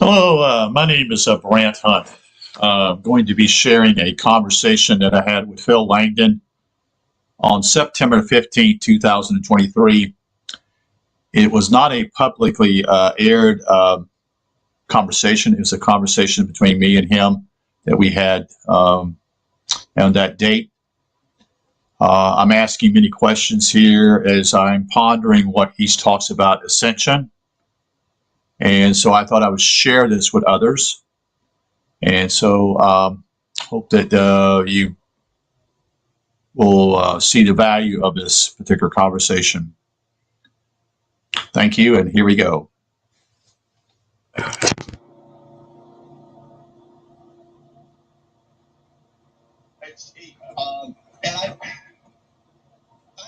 Hello, my name is Brant Hunt. I'm going to be sharing a conversation that I had with Phil Langdon on September 15th, 2023. It was not a publicly aired conversation. It was a conversation between me and him that we had on that date. I'm asking many questions here as I'm pondering what he talks about ascension. And so I thought I would share this with others. And so hope that you will see the value of this particular conversation. Thank you, and here we go. And I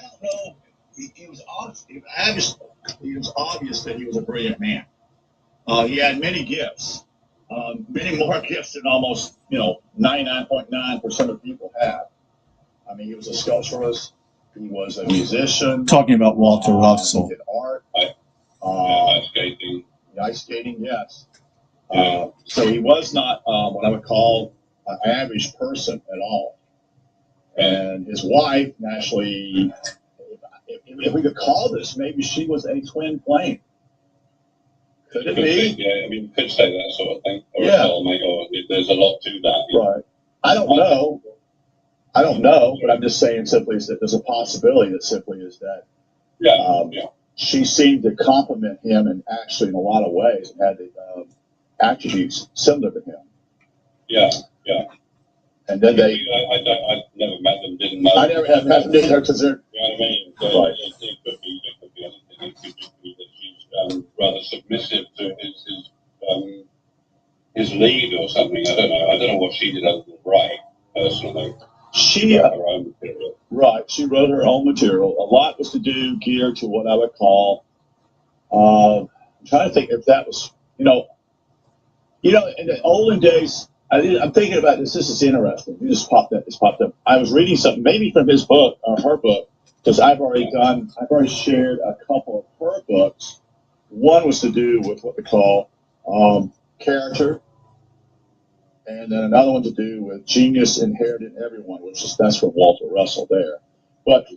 don't know. He was obvious that he was a brilliant man. He had many gifts, many more gifts than almost 99.9% of people have. I mean, he was a sculpturist. He was a musician. Talking about Walter Russell. He did art. Ice skating. Ice skating, yes. So he was not what I would call an average person at all. And his wife, naturally, if we could call this, maybe she was a twin flame. Could it be? Yeah, I mean, you could say that sort of thing. Or Yeah. soulmate, or there's a lot to that. Right. I don't know, but I'm just saying simply is that there's a possibility that simply is that she seemed to complement him and actually in a lot of ways and had the attributes similar to him. Yeah. And then I never met them, didn't know. I never have met them either because they're. You know what I mean? So right. It could be anything. It could just be that she's rather submissive to his lead or something. I don't know what she did other than write, personally. She wrote her own material. Right. She wrote her own material. A lot was to do geared to what I would call. I'm trying to think if that was, in the olden days. I'm thinking about this. This is interesting. You just popped up. I was reading something, maybe from his book or her book, because I've already shared a couple of her books. One was to do with what we call character, and then another one to do with genius inherited in everyone, that's from Walter Russell there. But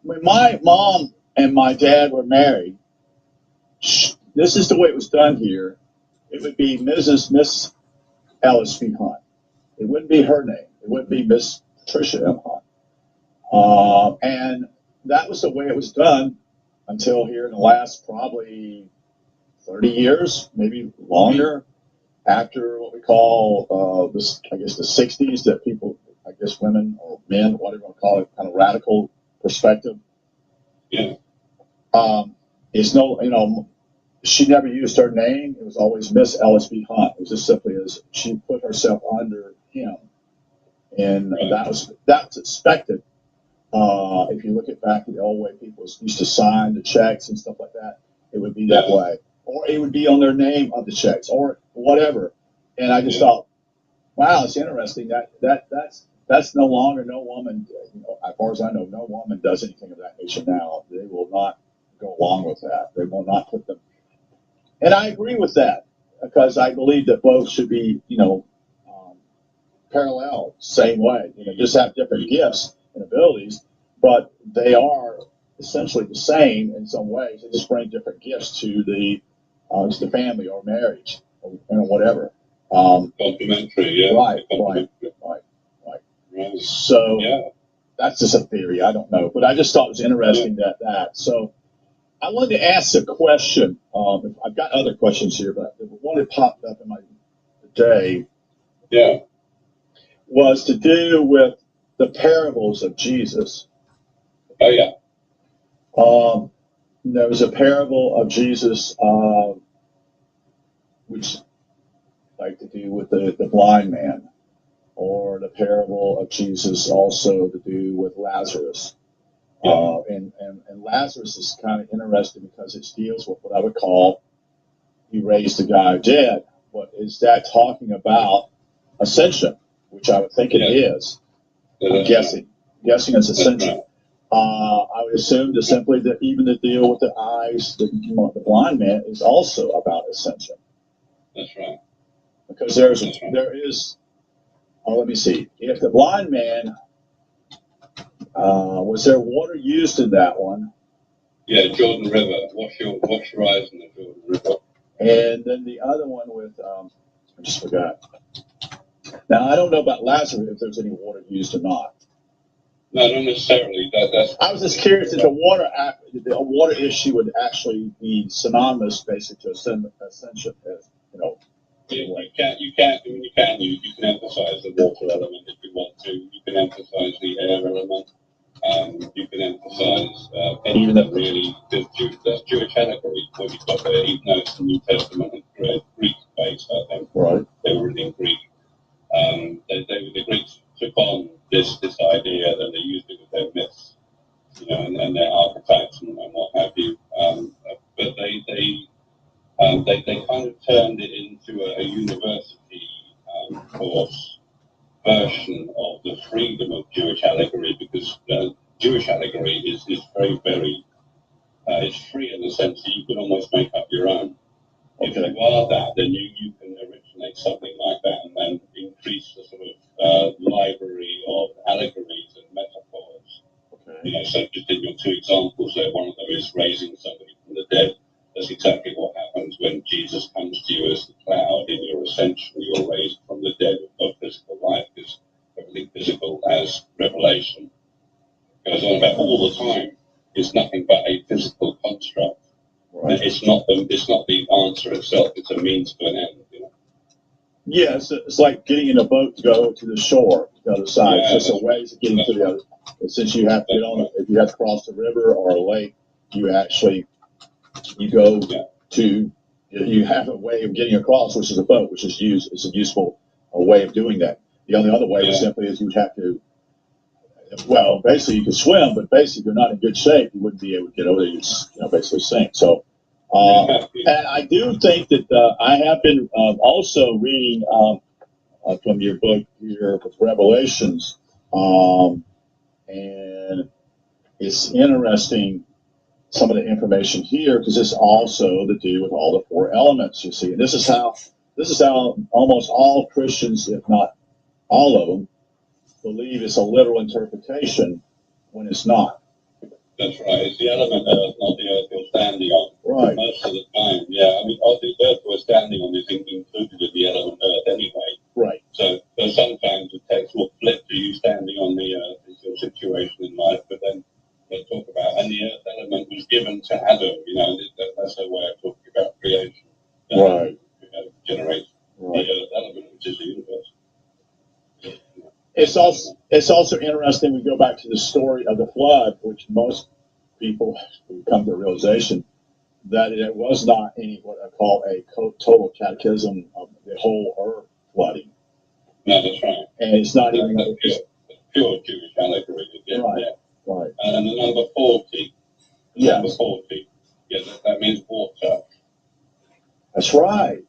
when my mom and my dad were married, this is the way it was done here. It would be Miss Ellis B. Hunt. It wouldn't be her name. It wouldn't be Miss Patricia M. Hunt. And that was the way it was done until here in the last probably 30 years, maybe longer, after what we call the 60s, that people, women or men, whatever you want to call it, kind of radical perspective. Yeah. She never used her name. It was always Miss Ellis B. Hunt. It was just simply as she put herself under him. And that's expected. If you look back at the old way people used to sign the checks and stuff like that, it would be that way. Or it would be on their name of the checks or whatever. And I just thought, wow, it's interesting that's no longer, no woman, as far as I know, no woman does anything of that nature now. They will not go along with that. They will not put them. And I agree with that because I believe that both should be, parallel, same way. Just have different gifts and abilities, but they are essentially the same in some ways. They just bring different gifts to the family or marriage or whatever. Complementary, yeah. Right. So that's just a theory. I don't know, but I just thought it was interesting that. So I wanted to ask a question. I've got other questions here, but the one that popped up in my day was to do with the parables of Jesus. Oh, yeah. There was a parable of Jesus, which like to do with the blind man, or the parable of Jesus also to do with Lazarus. And Lazarus is kind of interesting because it deals with what I would call he raised the guy dead. But is that talking about ascension, which I would think it is? I'm guessing it's ascension. I would assume that simply that even the deal with the eyes, the blind man, is also about ascension. That's right. Because there is. Oh, let me see. If the blind man was there water used in that one? Yeah, Jordan River. Wash your eyes in the Jordan River. And then the other one with I just forgot. Now I don't know about Lazarus if there's any water used or not. No, not necessarily. That's. I was just curious if the water issue would actually be synonymous, basically, to ascension. As you know, You can emphasize the water element if you want to. You can emphasize the air element. You can emphasize even if really that's Jewish allegory. What you've got there, even though it's the New Testament and Greek based, I think. Right. They were written in Greek. The Greeks took on this idea that they used it with their myths, and their archetypes and what have you. But they kind of turned it into a university course version of the freedom of Jewish allegory, because Jewish allegory is very, very it's free in the sense that you can almost make up your own. If you are that, then you can originate something like that and then increase the sort of library of allegories and metaphors. Okay. So just in your two examples there, one of them is raising somebody from the dead. That's exactly what happens when Jesus comes to you as the cloud in your ascension. You're raised from the dead of physical life, because everything physical as revelation goes on about all the time. It's nothing but a physical construct. Right. It's not the answer itself. It's a means to an end. Yes, it's like getting in a boat to go to the shore, the other side. Yeah, it's just a ways of getting to the other. Since you have to get on, if you have to cross a river or a lake, you go to. You have a way of getting across, which is a boat, which is a useful way of doing that. The only other way simply is you would have to. Well, basically you could swim, but basically if you're not in good shape, you wouldn't be able to get over there. You basically sink. So. And I do think that I have been also reading from your book here with Revelations, and it's interesting some of the information here because it's also to do with all the four elements. You see, and this is how almost all Christians, if not all of them, believe it's a literal interpretation when it's not. That's right. It's the element earth, not the earth you're standing on. Right. Most of the time, yeah. I mean, the earth we're standing on is included in the element earth anyway. Right. So sometimes the text will flip to you standing on the earth is your situation in life, but then they'll talk about, and the earth element was given to Adam. That's their way of talking about creation. Right. Generates the earth element, which is the universe. It's also interesting. We go back to the story of the flood, which most people come to the realization that it was not any what I call a total cataclysm of the whole earth flooding. No, that's right. And it's not even pure Jewish allegory. Right. And the number 40. Yeah. Number 40. Yeah, that means water. That's right.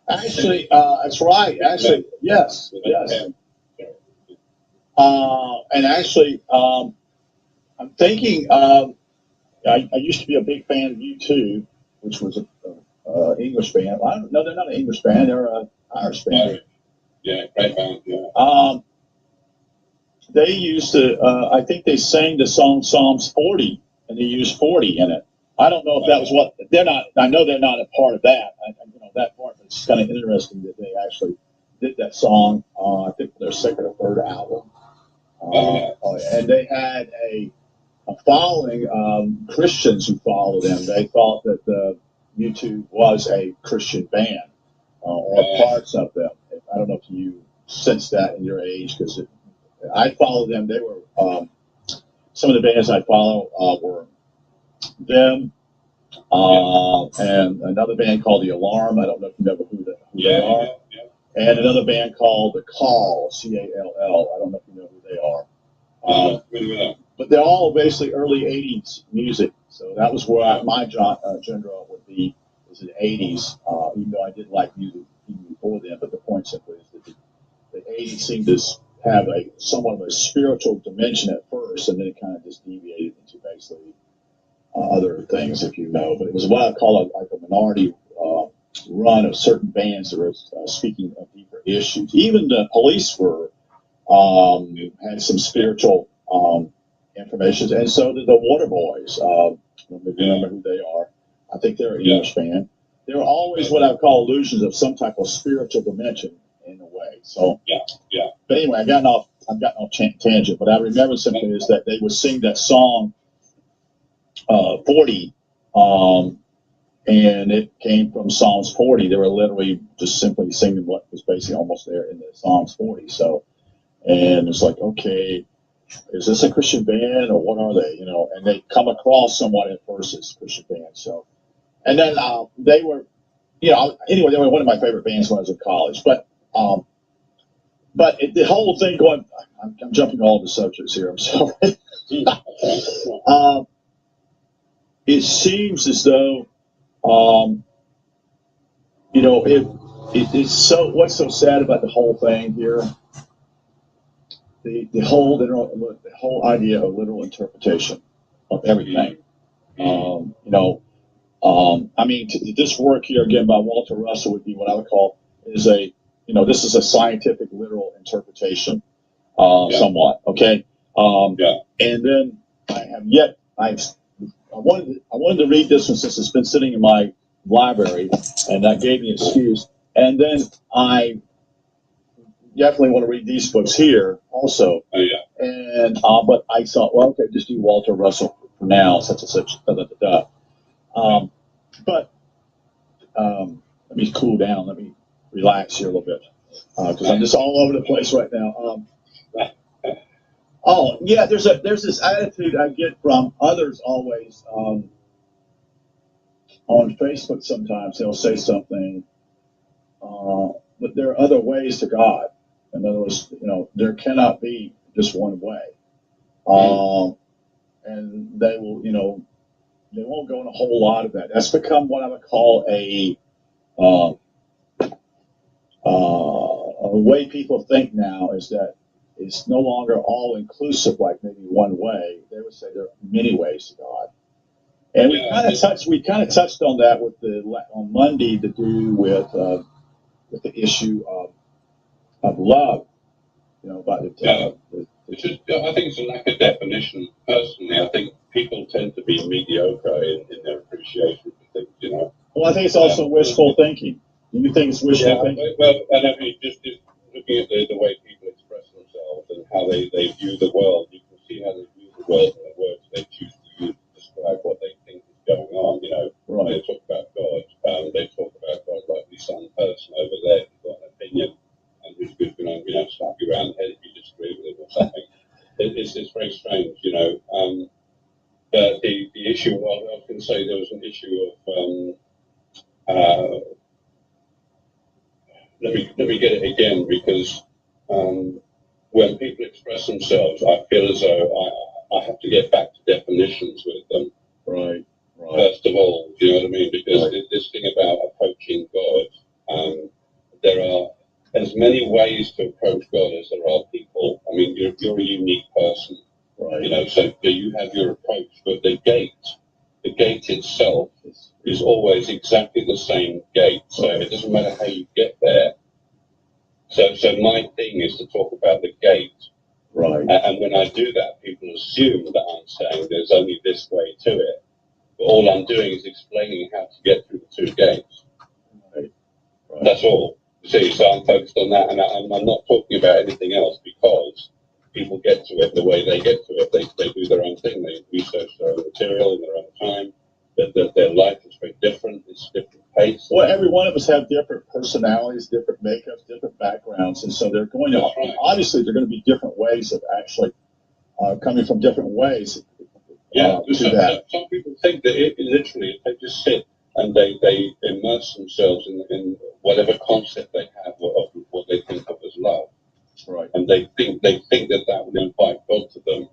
Actually, that's right. Actually, yes. And actually, I'm thinking. I used to be a big fan of U2, which was an English band. Well, no, they're not an English band. They're an Irish band. Yeah, great band. Yeah. They used to. I think they sang the song Psalms 40, and they used 40 in it. I don't know if that was what they're not. I know they're not a part of that. That part. But it's kind of interesting that they actually did that song. I think their second or third album. And they had a following Christians who followed them. They thought that U2 was a Christian band or parts of them. I don't know if you sense that in your age because I followed them. They were some of the bands I follow were them and another band called The Alarm. I don't know if you know who they are. And another band called The Call, Call. I don't know if you know who they are. But they're all basically early 80s music. So that was where my genre would be, is in the 80s, even though I did like music even before then. But the point simply is that the 80s seemed to have a somewhat of a spiritual dimension at first, and then it kind of just deviated into basically other things, if you know. But it was what I call like a minority run of certain bands that were speaking of deeper issues. Even the police were had some spiritual information, and so did the Water Boys. If you remember who they are, I think they're an English band. There were always what I call illusions of some type of spiritual dimension in a way. So yeah. But anyway, I've gotten off tangent. But I remember simply is that they would sing that song 40, and it came from Psalms 40. They were literally just simply singing what was basically almost there in the Psalms 40. So, and it's like, okay, is this a Christian band or what are they? You know, and they come across somewhat at first as Christian bands. So, and then they were, you know, anyway, they were one of my favorite bands when I was in college. But the whole thing going, I'm jumping all the subjects here. I'm sorry. It seems as though, you know, it's so. What's so sad about the whole thing here? The whole idea of literal interpretation of everything. You know, I mean, this work here again by Walter Russell would be what I would call is a, you know, this is a scientific literal interpretation, somewhat. Okay. And then I wanted to read this one since it's been sitting in my library, and that gave me an excuse. And then I definitely want to read these books here also. And but I thought, well, okay, just do Walter Russell for now, such and such. But let me cool down. Let me relax here a little bit because I'm just all over the place right now. Oh yeah, there's this attitude I get from others always on Facebook. Sometimes they'll say something, but there are other ways to God. In other words, you know, there cannot be just one way, and they will, you know, they won't go in a whole lot of that. That's become what I would call a way people think now is that it's no longer all inclusive, like maybe one way. They would say there are many ways to God, and we kind of touched on that with on Monday to do with the issue of love. You know, about Which is, I think it's a lack of definition. Personally, I think people tend to be mediocre in their appreciation for things. You know. Well, I think it's also wishful thinking. Do you think it's wishful thinking? Well, and I mean, just looking at the way people express themselves and how they view the world, you can see how they view the world and the words they choose to use to describe what they think is going on. You know, right. They talk about God. They talk about God like some person over there who's got an opinion and who's going to, you know, slap you around the head if you disagree with him or something. It's very strange, you know. But the issue, well, I was going to say there was an issue of. Let me get it again, because when people express themselves, I feel as though I have to get back to definitions with them. Right. First of all, do you know what I mean? Because this thing about approaching God, there are as many ways to approach God as there are people. I mean, you're a unique person, right? You know, so you have your approach, but the gate itself is always exactly the same gate. So it doesn't matter how you get there. So my thing is to talk about the gate. Right. And when I do that, people assume that I'm saying there's only this way to it. But all I'm doing is explaining how to get through the two gates. Right. That's all. See, so I'm focused on that, and I'm not talking about anything else, because people get to it the way they get to it. They do their own thing. They research their own material in their own time. Their life is very different. It's different pace. Well, every one of us have different personalities, different makeups, different backgrounds, and so they're going to obviously there are going to be different ways of actually coming from different ways. Some people think that literally they just sit and they immerse themselves in whatever concept they have of what they think of as love. Right. And they think that will invite God to them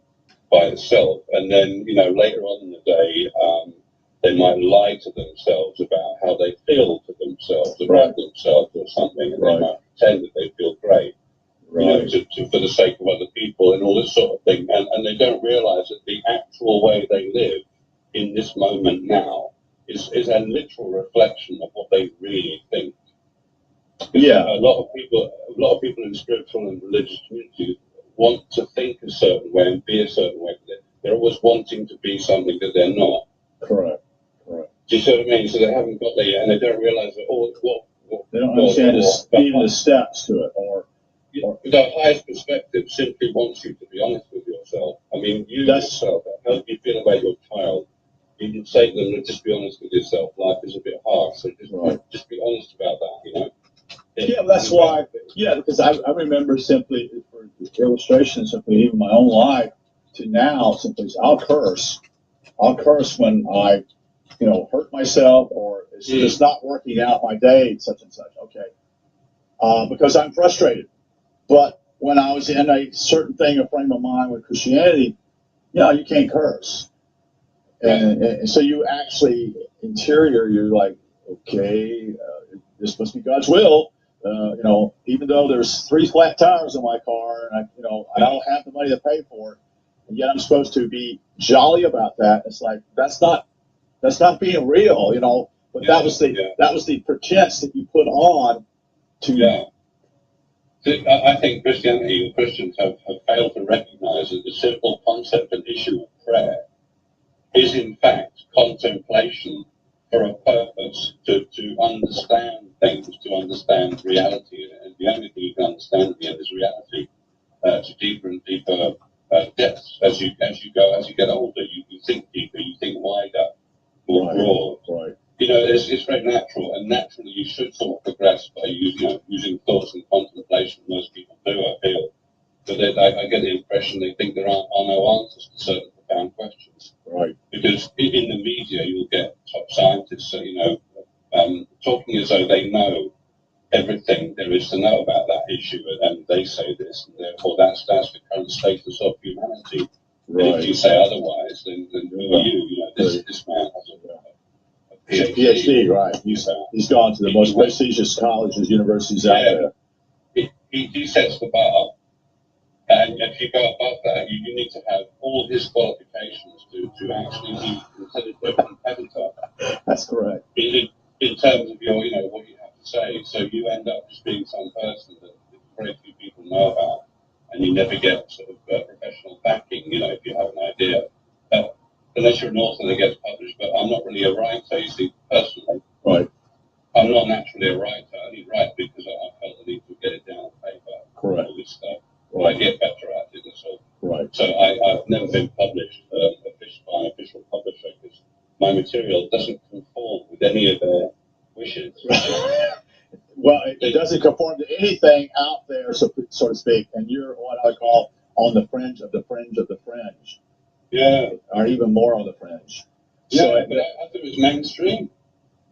by itself, and then, you know, later on in the day, they might lie to themselves about how they feel to themselves about themselves or something, and they might pretend that they feel great. you know, for the sake of other people and all this sort of thing. And they don't realize that the actual way they live in this moment now is a literal reflection of what they really think. Yeah. A lot of people in spiritual and religious communities want to think a certain way and be a certain way. They're always wanting to be something that they're not. Correct. Correct. Do you see what I mean? So they haven't got there yet, and they don't realize that they don't understand even the steps to it, or the highest perspective simply wants you to be honest with yourself. I mean, yourself. How do you feel about your child? You can say to them, just be honest with yourself. Life is a bit harsh, so just be honest about that. You know. Yeah, that's why. Yeah, because I remember simply for illustration, simply even my own life to now, simply I'll curse when I, hurt myself or it's just not working out my day, such and such. Okay, because I'm frustrated. But when I was in a certain frame of mind with Christianity, you can't curse, and so you actually you're like, okay, this must be God's will. Even though there's 3 flat tires in my car and I don't have the money to pay for it, and yet I'm supposed to be jolly about that. It's like that's not being real, But that was the pretense that you put on to. Yeah. I think Christianity and Christians have failed to recognize that the simple concept and issue of prayer is in fact contemplation for a purpose, to understand things, to understand reality, and the only thing you can understand at the end is reality to deeper and deeper depths as you get older. You think deeper, you think wider, more broad. Right. It's very natural, and naturally you should sort of progress by using thoughts and contemplation. Most people do, I feel, but I get the impression they think there are no answers to certain profound questions. Right. Because in the media, you'll get top scientists, talking as though they know everything there is to know about that issue, and they say this, and therefore that's the current status of humanity. Right. And if you say otherwise, then who are you? This man has a PhD, right? He's gone to the most prestigious colleges, universities out there. He sets the bar. And if you go above that, you need to have all his qualifications to actually be considered a competitor. That's correct. In terms of what you have to say. So you end up just being some person that very few people know about, and you never get sort of professional backing, if you have an idea. Unless you're an author that gets published, but I'm not really a writer, you see, personally. Right. I'm not naturally a writer. I only write because I felt the need to get it down on paper. Correct. All this stuff. Right. I get better at it, that's all. Right. So I've never been published by an official publisher because my material doesn't conform with any of their wishes. Well, it doesn't conform to anything out there, so to speak, and you're what I call on the fringe of the fringe of the fringe. Yeah. Or even more on the fringe. Yeah, so, but I thought it was mainstream.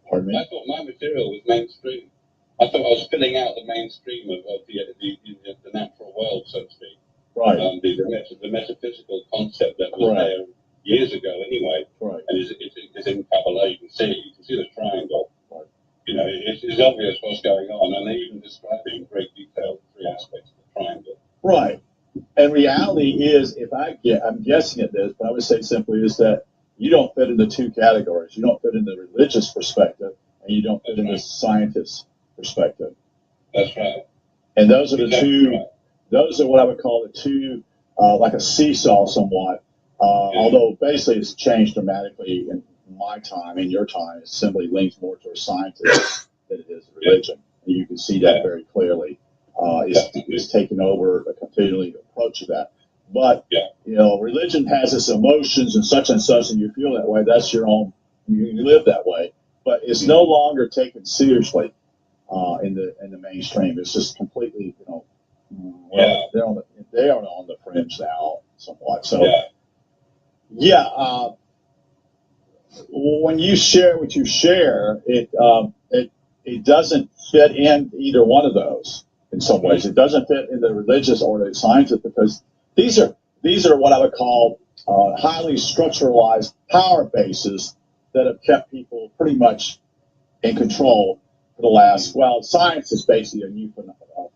Pardon me? I thought my material was mainstream. I thought I was filling out the mainstream of the natural world, so to speak. Right. The metaphysical concept that was there years ago anyway. Right. And it's in Kabbalah, you can see the triangle. Right. It's obvious what's going on, and they even describe it in great detail, the 3 aspects of the triangle. Right. And reality is, I'm guessing at this, but I would say simply is that you don't fit into 2 categories. You don't fit in the religious perspective, and you don't fit in the scientist perspective. That's right. And those are the two. Right. Those are what I would call the 2, like a seesaw, somewhat. Although basically it's changed dramatically in my time, in your time. It simply leans more towards scientist than it is religion, and you can see that very clearly. It's taken over a continually approach to that. But, religion has its emotions and such, and you feel that way. That's your own, you live that way. But it's no longer taken seriously in the mainstream. It's just completely, they're on the fringe now somewhat. So, when you share what you share, it doesn't fit in either one of those. In some ways, it doesn't fit in the religious or the scientific because these are what I would call highly structuralized power bases that have kept people pretty much in control for the last. Well, science is basically a new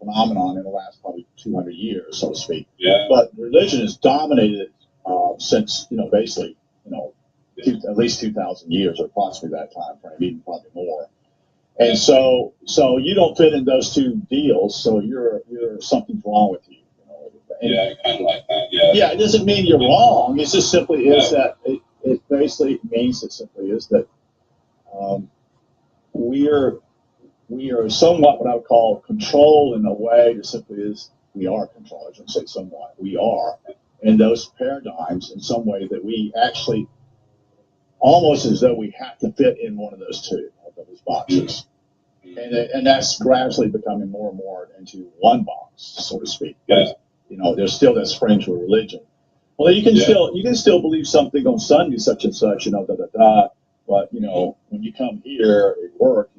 phenomenon in the last probably 200 years, so to speak. Yeah. But religion has dominated since, basically, at least 2,000 years, or approximately that time frame, even probably more. And so you don't fit in those two deals, so you're something's wrong with you. Yeah, kind of like that. Yeah. Yeah, it doesn't mean you're wrong. It just simply is that it basically means it simply is that we are somewhat what I would call controlled in a way that simply is we are controlled. I shouldn't say somewhat. We are in those paradigms in some way that we actually almost as though we have to fit in one of those two of those boxes. And that's gradually becoming more and more into one box, so to speak. Yeah. There's still that fringe with religion. Well, you can still believe something on Sunday, such and such, But when you come here at work,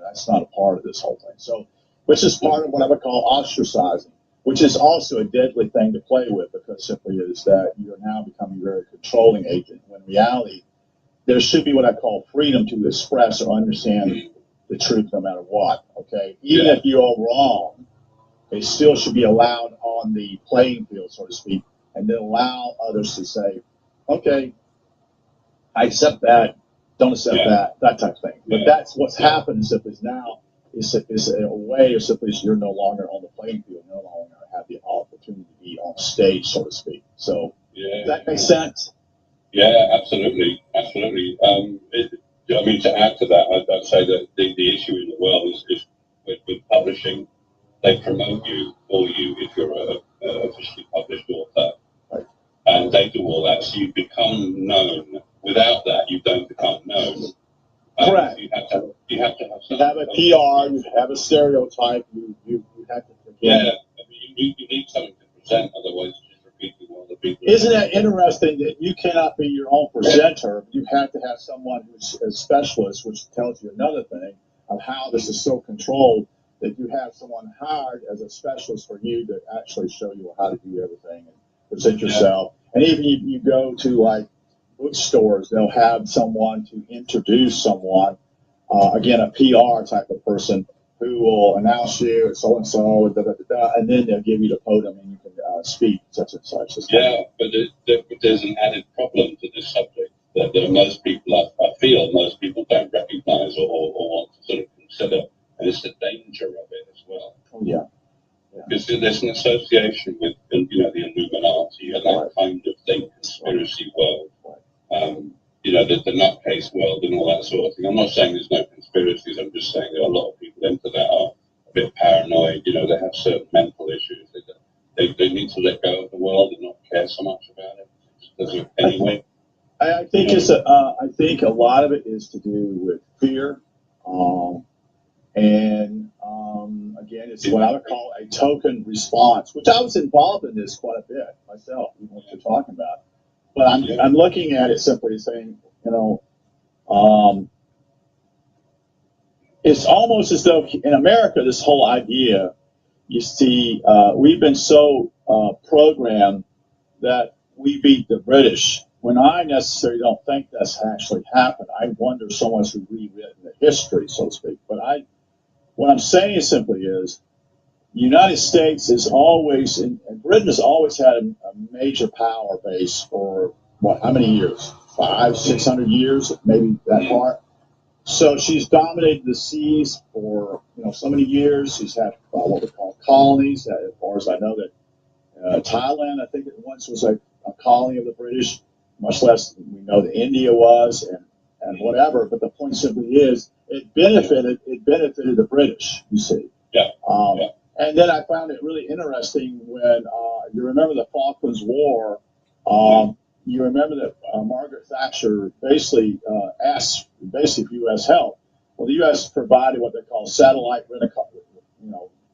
that's not a part of this whole thing. So, which is part of what I would call ostracizing, which is also a deadly thing to play with, because simply is that you're now becoming a very controlling agent. When in reality, there should be what I call freedom to express or understand the truth, no matter what. Okay, even if you are wrong, they still should be allowed on the playing field, so to speak, and then allow others to say, okay, I accept that, don't accept that type of thing. But that's what's happened simply is now is a way, or simply is you're no longer on the playing field, no longer have the opportunity to be on stage, so to speak. So does that make sense? Yeah, absolutely. Absolutely. To add to that, I'd say that the issue in the world is with publishing. They promote you for you if you're a officially published author. Right. And they do all that, so you become known. Without that, you don't become known. Correct. You have to have you have a PR, you have a stereotype, you have to forget. Yeah, you need something to present, otherwise you're just repeating what other people. Isn't it interesting that you cannot be your own presenter? You have to have someone who's a specialist, which tells you another thing of how this is so controlled, that you have someone hired as a specialist for you to actually show you how to do everything and present yourself. And even if you go to like bookstores, they'll have someone to introduce someone, again, a PR type of person who will announce you at so-and-so, and then they'll give you the podium and you can speak such and such. Yeah, but there's an added problem to this subject that most people, I feel most people don't recognize or want to sort of consider. And it's the danger of it as well. Oh, yeah. Because there's an association with, the Illuminati and that kind of thing, conspiracy world. The nutcase world and all that sort of thing. I'm not saying there's no conspiracies. I'm just saying there are a lot of people into that are a bit paranoid. They have certain mental issues. They need to let go of the world and not care so much about it. Anyway. I think I think a lot of it is to do with fear. Again, it's what I would call a token response, which I was involved in this quite a bit myself, even what you're talking about. But I'm looking at it simply saying, it's almost as though in America, this whole idea, you see, we've been so programmed that we beat the British. When I necessarily don't think that's actually happened. I wonder if someone's rewritten the history, so to speak. But what I'm saying simply is, the United States is always, and Britain has always had a major power base for how many years? 500-600 years, maybe that far. So she's dominated the seas for so many years. She's had what we call colonies. As far as I know, that Thailand, I think it once was a colony of the British. Much less we know that India was, and whatever. But the point simply is, it benefited the British. You see. Yeah. And then I found it really interesting when you remember the Falklands War. You remember that Margaret Thatcher basically asked for U.S. help. Well, the U.S. provided what they call satellite rent-a-car,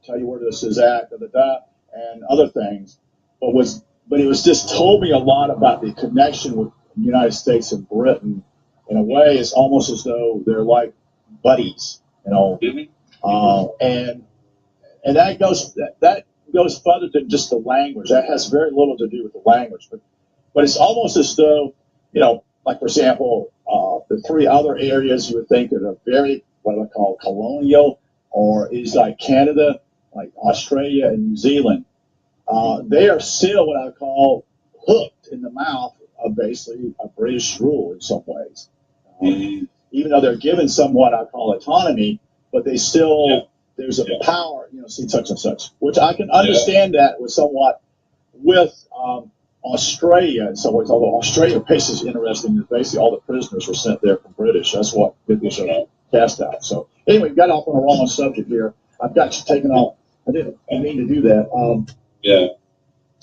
tell you where this is at, and other things. But it was just told me a lot about the connection with the United States and Britain. In a way, it's almost as though they're like buddies, and that goes further than just the language. That has very little to do with the language, but it's almost as though, like for example, the three other areas you would think that are very what I call colonial, or is like Canada. like Australia and New Zealand, they are still what I call hooked in the mouth of basically a British rule in some ways. Even though they're given somewhat, I call autonomy, but they still, there's a power, see such and such, which I can understand that with somewhat with Australia in some ways, although Australia is interesting, basically all the prisoners were sent there from British. That's what it was cast out. So anyway, we got off on the wrong subject here. I've got you taken off. I didn't mean to do that.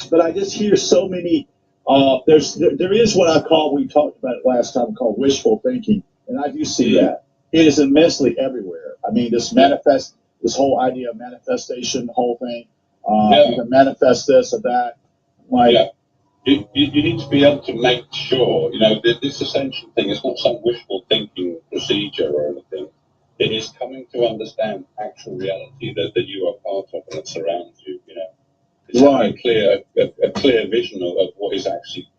But I just hear so many, there is what I call, we talked about it last time, called wishful thinking. And I do see that. It is immensely everywhere. I mean, this whole idea of manifestation, the whole thing. You can manifest this or that. You need to be able to make sure, this ascension thing is not some wishful thinking procedure or anything. It is coming to understand actual reality that you are part of and that surrounds you, It's a clear vision of what is actually,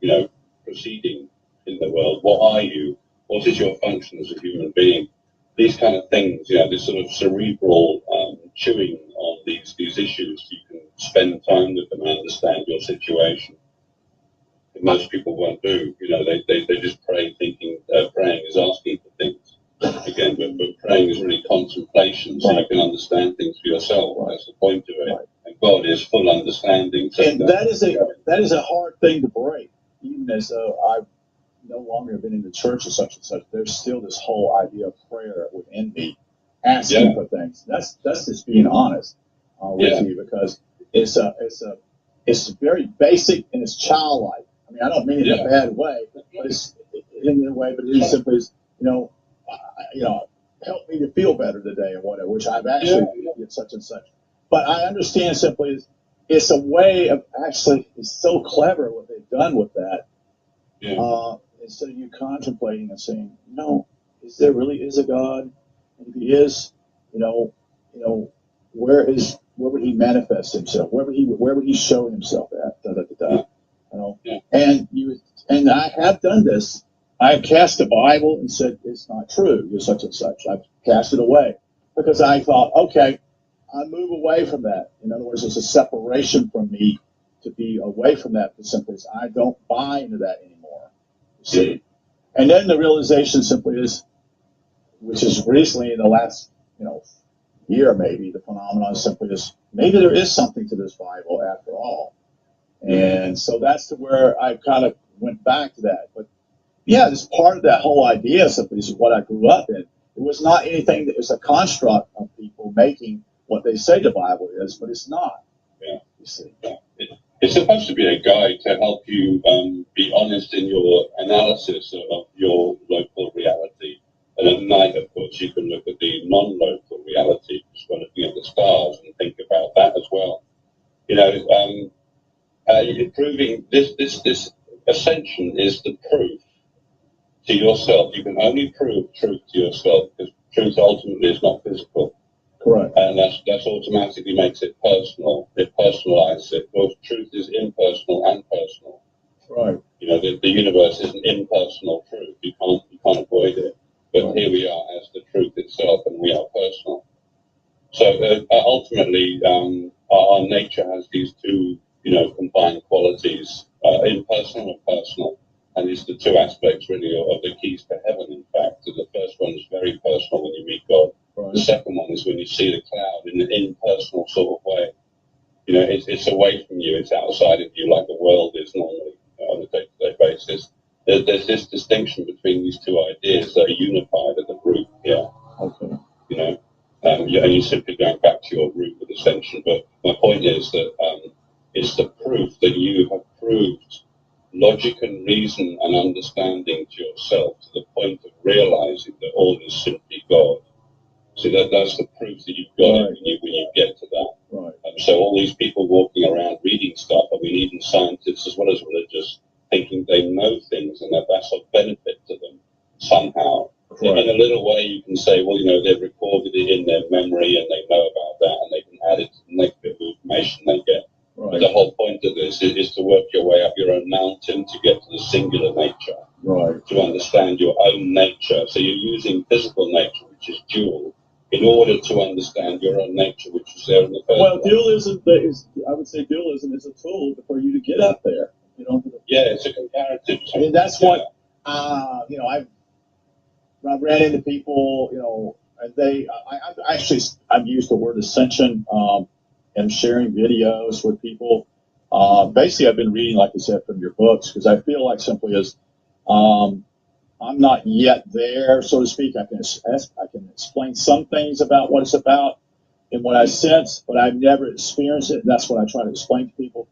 proceeding in the world. What are you? What is your function as a human being? These kind of things, this sort of cerebral chewing on these issues. You can spend time with them and understand your situation. And most people won't do. They just pray, thinking praying is asking for things. Again, but praying is really contemplation, so you can understand things for yourself. That's the point of it. Right. And God is full understanding. So and that is a hard thing to break, even as though I've no longer been in the church or such and such. There's still this whole idea of prayer within me, asking for things. That's just being honest with you, because it's very basic and it's childlike. I mean, I don't mean it in a bad way, but it's in a way, but it is simply, help me to feel better today or whatever, which I've actually such and such. But I understand simply it's a way of actually, it's so clever what they've done with that. Instead of you contemplating and saying, there really is a God? And if he is, where would he manifest himself? Where would he show himself at? And I have done this. I've cast the Bible and said it's not true. You're such and such. I've cast it away because I thought, okay, I move away from that. In other words, there's a separation from me to be away from that. Simply, I don't buy into that anymore. See, and then the realization simply is, which is recently in the last, year maybe, the phenomenon simply is maybe there is something to this Bible after all. And so that's to where I kind of went back to that. But it's part of that whole idea simply is what I grew up in. It was not anything that was a construct of people making what they say the Bible is, but it's not. You see. It's supposed to be a guide to help you be honest in your analysis of your local reality. And at night, of course, you can look at the non-local reality, just by looking at the stars and think about that as well. Proving this ascension is the proof to yourself. You can only prove truth to yourself because truth ultimately is not physical. Correct. And that's automatically makes it personal. It personalizes it. Both truth is impersonal and personal. Right. The universe is an impersonal truth. You can't avoid it. But here we are as the truth itself, and we are personal. So ultimately, our nature has these two, combined qualities, impersonal and personal. And it's the two aspects really of the keys to heaven, in fact. So the first one is very personal when you meet God. Right. The second one is when you see the cloud in an impersonal sort of way. It's away from you, it's outside of you like the world is normally on a day-to-day basis. There's this distinction between these two ideas that are unified at the root here. Okay. And you're simply going back to your root with ascension. But my point is that it's the proof that you have proved logic and reason and understanding to yourself to the point of realizing that all is simply God. So that's the proof that you've got it when you get to that. Right. So all these people walking around reading stuff, even scientists as well as religious, thinking they know things and that's of benefit to them somehow. Right. In a little way, you can say, well, they've recorded it in their memory and they know about that and they can add it to the next bit of information they get. Right. But the whole point of this is to work your way up your own mountain to get to the singular nature. Right. To understand your own nature. So you're using physical nature, which is dual, in order to understand your own nature, which is there in the first Well, place. dualism I would say dualism is a tool for you to get up there. Yeah, it's a comparative tool. And that's what I've ran into people, and I've used the word ascension, and sharing videos with people. Basically, I've been reading, like I said, from your books, because I feel like simply as I'm not yet there, so to speak. I can explain some things about what it's about and what I sense, but I've never experienced it. And that's what I try to explain to people.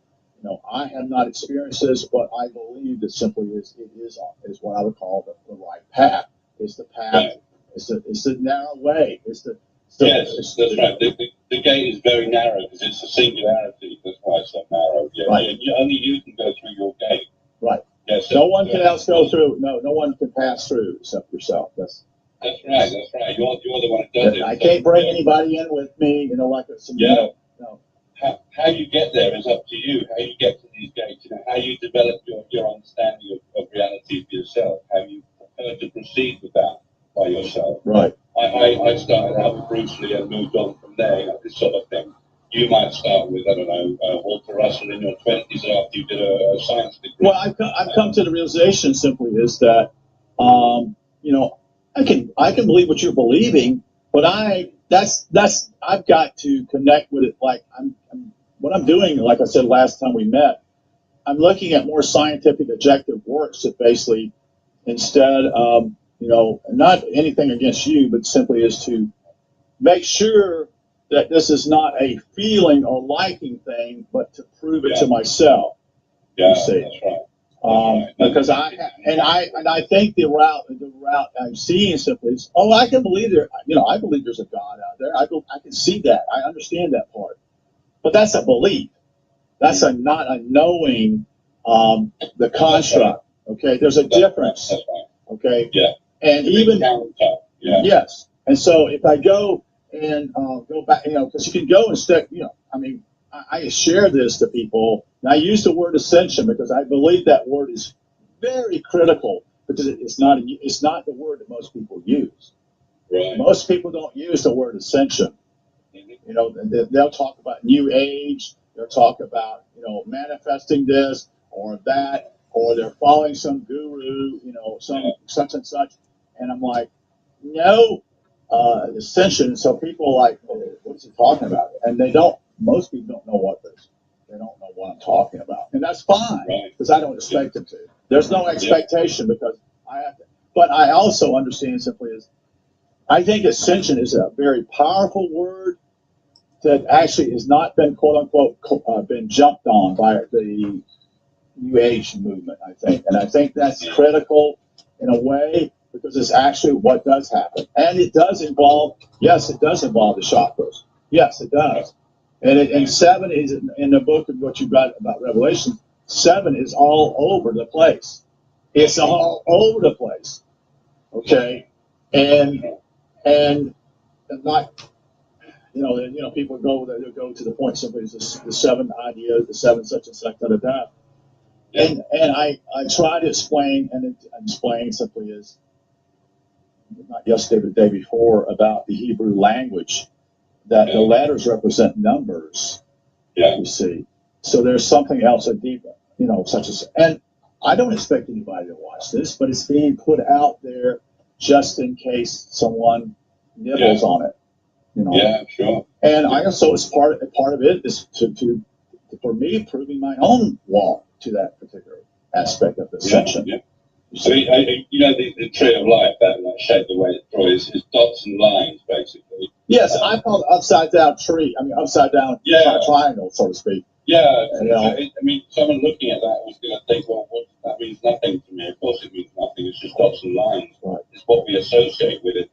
I have not experienced this, but I believe that simply is what I would call the right path. It's the path. Right. It's the narrow way. Yes, that's right. The gate is very narrow because it's a singularity. That's why it's so narrow. Yeah, right. Only you can go through your gate. Right. Yes. No one can else go through. No one can pass through except yourself. That's right. That's right. You're the one who does it. I can't bring anybody in with me. Like some. No. How you get there is up to you. How you get to these gates, how you develop your understanding of reality for yourself, how you prefer to proceed with that by yourself. Right. I started out with Bruce Lee and moved on from there, this sort of thing. You might start with, I don't know, Walter Russell in your 20s after you did a science degree. Well, I've come to the realization simply is that, I can believe what you're believing, but I've got to connect with it. Like what I'm doing, like I said last time we met, I'm looking at more scientific objective works that basically, instead of, not anything against you, but simply is to make sure that this is not a feeling or liking thing, but to prove it to myself. Yeah, you see. That's right. Because I think the route I'm seeing simply is, I can believe I believe there's a God out there. I can see that. I understand that part. But that's a belief. That's not a knowing the construct. Okay, there's a difference. That's right. Okay. Yeah. And even yes. And so if I go and go back, because you can go and stick, I share this to people. And I use the word ascension because I believe that word is very critical because it's not the word that most people use. Right. Most people don't use the word ascension. They'll talk about New Age. They'll talk about manifesting this or that, or they're following some guru, some such and such. And I'm like, no, ascension. So people are like, what's he talking about? And most people don't know they don't know what I'm talking about. And that's fine because I don't expect them to. There's no expectation because I have to. But I also understand simply is, I think ascension is a very powerful word that actually has not been, quote unquote, been jumped on by the New Age movement, I think. And I think that's critical in a way because it's actually what does happen. And it does involve the chakras. Yes, it does. And 7 is, in the book of what you got about Revelation, 7 is all over the place. It's all over the place. Okay? And not, people go to the point simply is the 7 ideas, the 7 such and such, da. And I try to explain, and explain simply is, not yesterday, but the day before, about the Hebrew language, that the letters represent numbers. Yeah. You see. So there's something else, a deep, such as, and I don't expect anybody to watch this, but it's being put out there just in case someone nibbles on it. Yeah, sure. And I also, as part of it is to for me, proving my own walk to that particular aspect of ascension. Yeah. So, the tree of life, that shape, the way it's drawn is dots and lines, basically. Yes, I call it upside down tree. Upside down triangle, so to speak. Yeah, someone looking at that was going to think, well, that means nothing to me. Of course it means nothing. It's just dots and lines. Right. It's what we associate with it.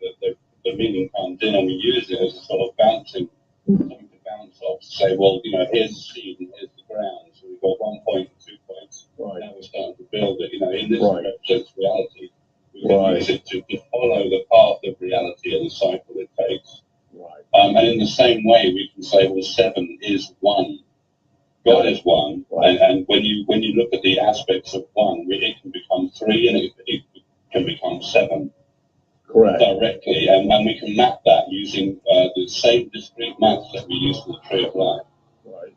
The meaning comes in and we use it as a sort of bouncing, something to bounce off to say, well, here's the seed and here's the ground. So we've got 1 point and 2 points. Right. Now we're starting to build it. In this represents reality. We can use it to follow the path of reality and the cycle it takes. Right. And in the same way, we can say, well, 7 is 1. God is 1, and when you look at the aspects of 1, it can become 3 and it can become 7. Correct. directly, and we can map that using the same discrete maths that we use for the tree of life. Right.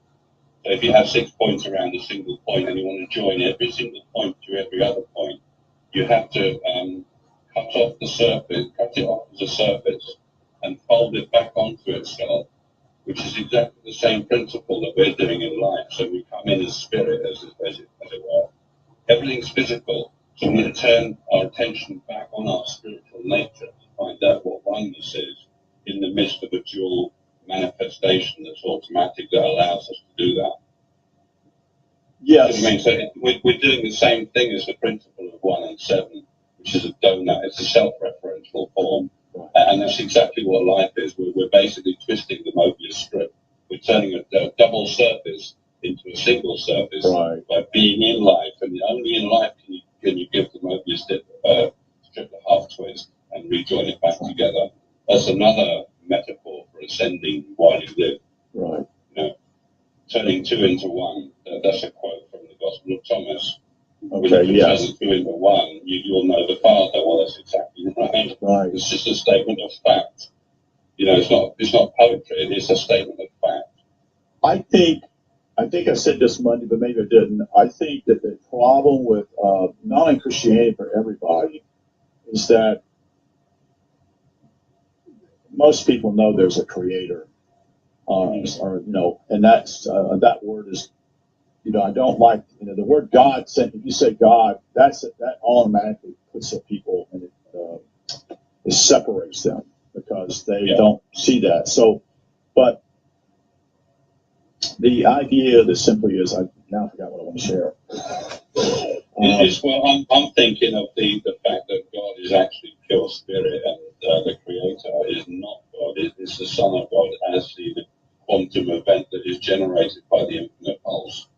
So if you have 6 points around a single point and you want to join every single point to every other point, you have to cut it off the surface, and fold it back onto itself, which is exactly the same principle that we're doing in life. So we come in as spirit, as it were. Everything's physical, so we need to turn our attention back on our spiritual nature to find out what oneness is in the midst of a dual manifestation that's automatic that allows us to do that. Yes. So, I mean, so we're doing the same thing as the principle of 1 and 7, which is a donut. It's a self-referential form. And that's exactly what life is. We're basically twisting the Mobius strip. We're turning a double surface into a single surface by being in life. And only in life can you give the Mobius strip a half twist and rejoin it back together. That's another metaphor for ascending while you live. Right. You know, turning 2 into 1. That's a quote from the Gospel of Thomas. Okay, when you turn 2 into 1, you'll know the Father. Well, that's exactly right. Right. It's just a statement of fact. You know, it's not poetry. It's a statement of fact. I think I said this Monday, but maybe I didn't. I think that the problem with not only Christianity for everybody is that most people know there's a creator, or and that's that word is, I don't like the word God. If you say God, that automatically puts people and it separates them because they don't see that. So, but the idea that simply is, I now forgot what I want to share. I'm thinking of the fact that God is actually pure spirit, and the Creator is not God. It's the Son of God as the quantum event that is generated by the infinite pulse.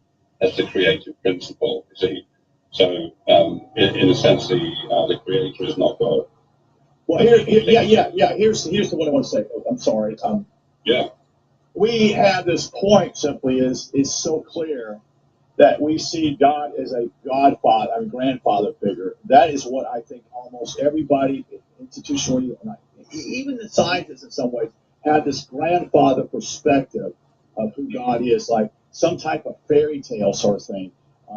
That's the creative principle, you see. So, in a sense, the Creator is not God. Well, here's the one I want to say. I'm sorry. We have this point simply is so clear that we see God as a godfather, grandfather figure. That is what I think almost everybody institutionally, even the scientists in some ways, have this grandfather perspective of who God is, like some type of fairy tale sort of thing.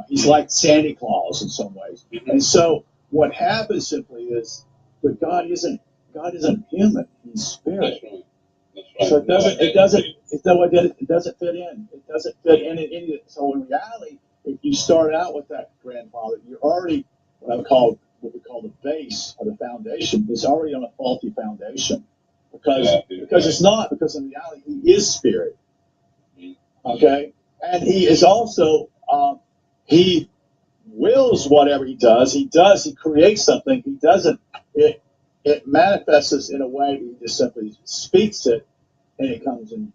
He's like Santa Claus in some ways. Mm-hmm. And so what happens simply is, but God isn't human. He's spirit. So it doesn't fit in. It doesn't fit in any. So in reality, if you start out with that grandfather, you're already what we call the base or the foundation is already on a faulty foundation because it's not, because in reality he is spirit. Okay, and he is also he wills whatever he does. He creates something. He doesn't. It manifests in a way that he just simply speaks it. And it comes and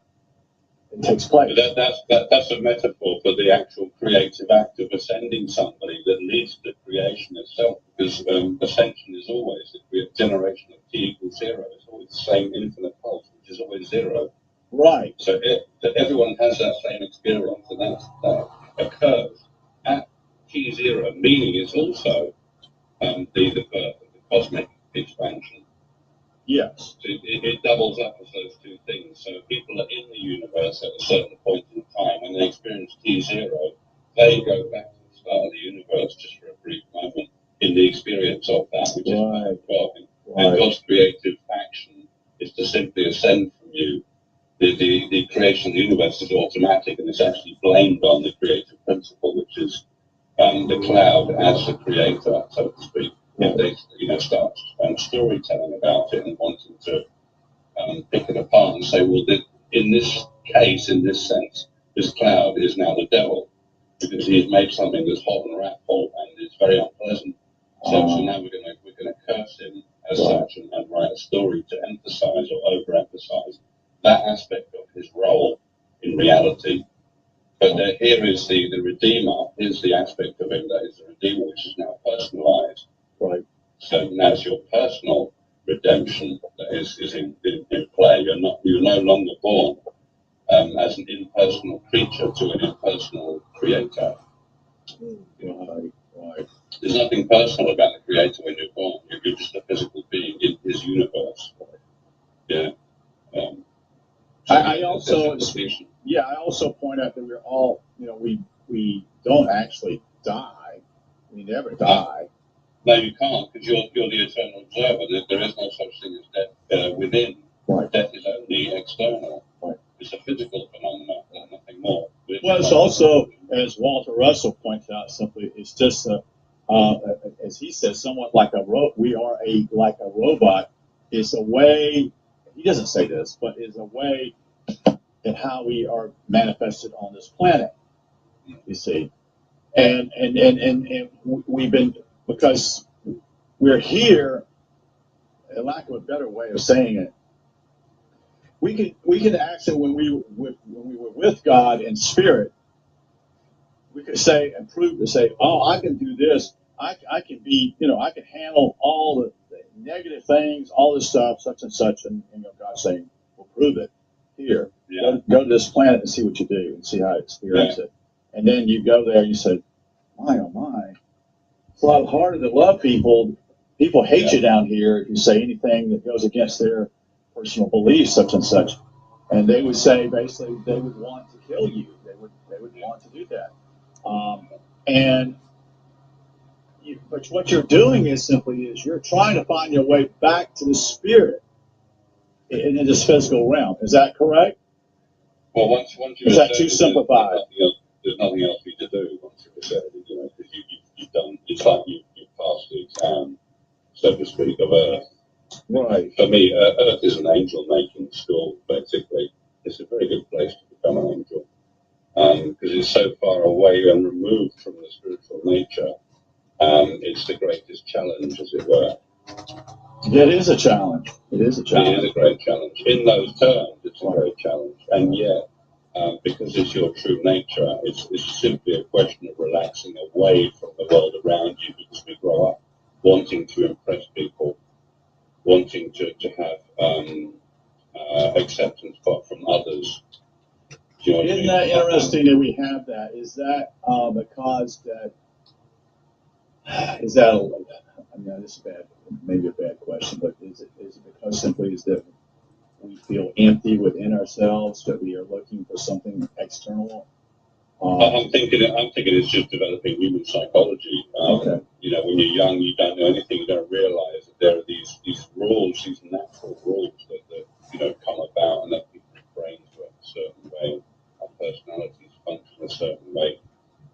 it takes place. That's a metaphor for the actual creative act of ascending somebody that leads to creation itself. Because ascension is always the generation of t equals 0. It's always the same infinite pulse, which is always 0. Right. So everyone has that same experience, and that occurs at t0. Meaning it's also the birth of the cosmic expansion. Yes. So it doubles up as those two things. So people are in the universe at a certain point in time. When they experience T0, they go back to the start of the universe just for a brief moment in the experience of that, which is God. And God's creative action is to simply ascend from you. The creation of the universe is automatic, and it's actually blamed on the creative principle, which is the cloud as the creator, so to speak. If they start storytelling about it and wanting to pick it apart and say, well, in this case, in this sense, this cloud is now the devil because he's made something that's hot and wrathful and it's very unpleasant. So now we're going to curse him as such and write a story to emphasize or overemphasize that aspect of his role in reality. But here is the Redeemer. Here's the aspect of him that is the Redeemer, which is now personalized. Right. So now it's your personal redemption that is in play. You're no longer born as an impersonal creature to an impersonal creator. Right. There's nothing personal about the creator when you're born. You're just a physical being in his also, yeah, I also point out that we're all, we don't actually die. We never die. No, you can't, because you're the eternal observer. There is no such thing as death within. Right. Death is only external. Right. It's a physical phenomenon, and nothing more. Well, it's also, as Walter Russell points out, simply it's just as he says, somewhat like we are like a robot. It's a way. He doesn't say this, but it's a way in how we are manifested on this planet. You see, and we've been, because we're here. A lack of a better way of saying it, we can actually, when we were with God in spirit, we could say and prove to say, oh, I can do this. I can be, I can handle all the negative things, all this stuff, such and such, and God's saying, we'll prove it here. Yeah. Go to this planet and see what you do and see how you experience it. And then you go there and you say, my, oh my, it's a lot harder to love people. People hate you down here if you say anything that goes against their personal beliefs, such and such. And they would say, basically, they would want to kill you. They would want to do that. But what you're doing is you're trying to find your way back to the spirit in this physical realm. Is that correct? Well, once you is that too simplified? There's nothing else for you to do once you've said it, because you've done. It's like you've passed the exam, so to speak, of Earth. Right. For me, Earth is an angel-making school. Basically, it's a very good place to become an angel, because it's so far away and removed from the spiritual nature. It's the greatest challenge, as it were. It is a challenge. It is a challenge. It is a great challenge. In those terms, it's a great challenge. And yet, because it's your true nature, it's simply a question of relaxing away from the world around you, because we grow up wanting to impress people, wanting to have acceptance from others. Isn't that interesting that we have that? Is that because that? Is that? I mean, this is maybe a bad question, but is it because simply is that we feel empty within ourselves, that we are looking for something external? I'm thinking it's just developing human psychology. Okay. When you're young, you don't know anything. You don't realize that there are these rules, these natural rules that come about, and that people's brains work a certain way, our personalities function a certain way,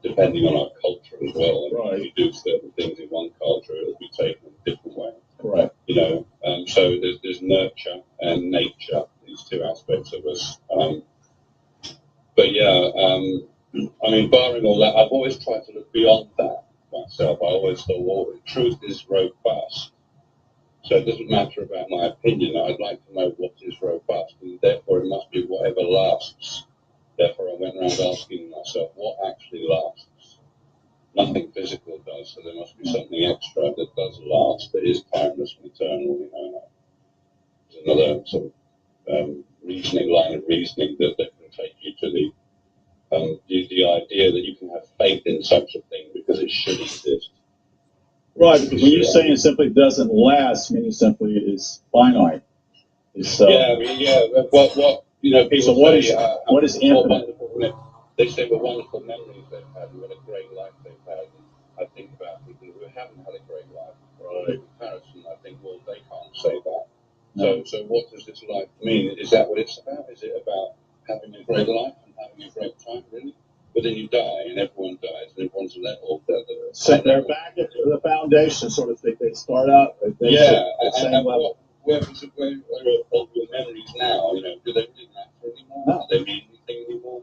depending on our culture as well. Right. If you do certain things in one culture, it'll be taken in a different way. Right. So there's nurture and nature, these two aspects of us. But yeah, I mean, barring all that, I've always tried to look beyond that myself. I always thought, well, truth is robust. So it doesn't matter about my opinion. I'd like to know what is robust, and therefore it must be whatever lasts. Therefore, I went around asking myself, what actually lasts? Nothing physical does, so there must be something extra that does last, that is timeless and eternal. There's another sort of line of reasoning that can take you to the idea that you can have faith in such a thing because it should exist. Right, because when you're saying it simply doesn't last, meaning simply is finite. Yeah. What people so what is infinite? They say what wonderful memories they've had and what a great life they've had. And I think about people who haven't had a great life. Right. In comparison, I think, well, they can't say that. No. So what does this life mean? Is that what it's about? Is it about having a great life and having a great time, really? But then you die, and everyone dies, and everyone's level. They're back at the foundation, sort of thing. They start out at the same level. Where are all your memories now? Do they really matter anymore? No. Do they mean anything anymore?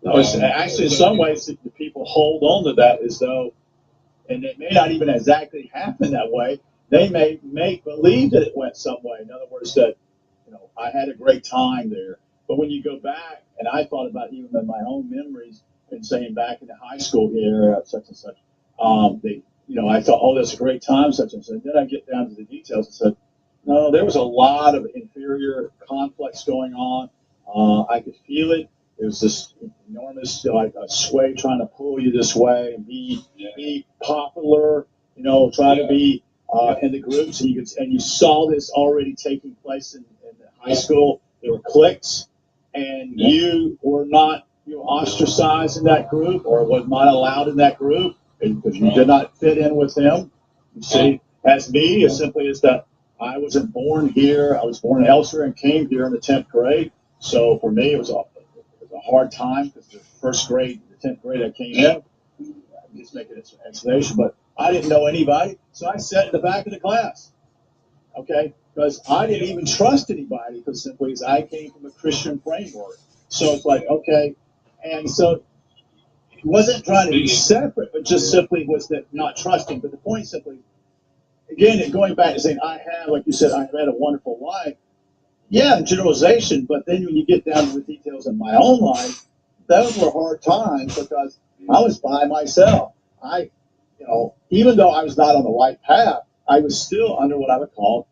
No, it's actually in some ways the people hold on to that as though, and it may not even exactly happen that way. They may make believe that it went some way. In other words, that I had a great time there. But when you go back, and I thought about even in my own memories, and saying back in the high school era, such and such, I thought, oh, that's a great time, such and such. And then I get down to the details and said, no, there was a lot of inferior conflicts going on. I could feel it. It was this enormous, like a sway trying to pull you this way and be popular. Try to be in the groups, and you saw this already taking place in high school. There were cliques, and you were not ostracized in that group or was not allowed in that group because you did not fit in with them. You see, as me, as simply as that I wasn't born here. I was born elsewhere and came here in the 10th grade. So for me, it was a hard time because the first grade, the 10th grade I came in, I'm just making an explanation, but I didn't know anybody. So I sat in the back of the class, okay, because I didn't even trust anybody because simply as I came from a Christian framework. So it's like, okay, and so it wasn't trying to be separate, but just simply was that not trusting. But the point simply, again, going back to saying I have, like you said, I've had a wonderful life. Yeah, generalization, but then when you get down to the details of my own life, those were hard times because I was by myself. Even though I was not on the right path, I was still under what I would call,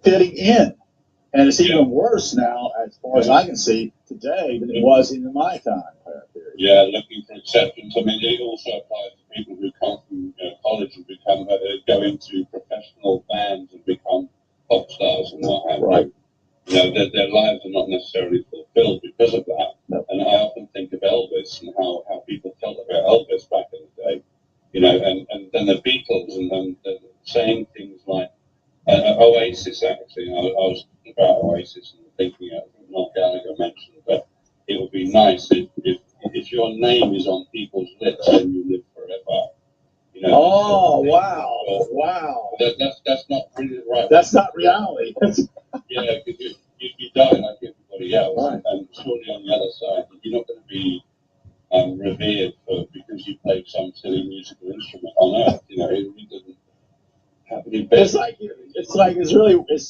fitting in. And it's even worse now, as far as I can see today, than it was in my time period. Yeah, looking for acceptance. I mean, it also applies to people who come from college and go into professional bands and become pop stars and what have Right. you. Their lives are not necessarily fulfilled because of that. No. And I often think of Elvis and how people felt about Elvis back in the day. And then the Beatles and then saying things like Oasis, actually. I was thinking about Oasis and thinking, Noel Gallagher mentioned that it would be nice if your name is on people's lips and you live forever. Oh, wow. That's not really right. That's not reality. Yeah, because you die like everybody else. Right. And surely on the other side, you're not going to be revered because you played some silly musical instrument on earth. It really doesn't happen in bed.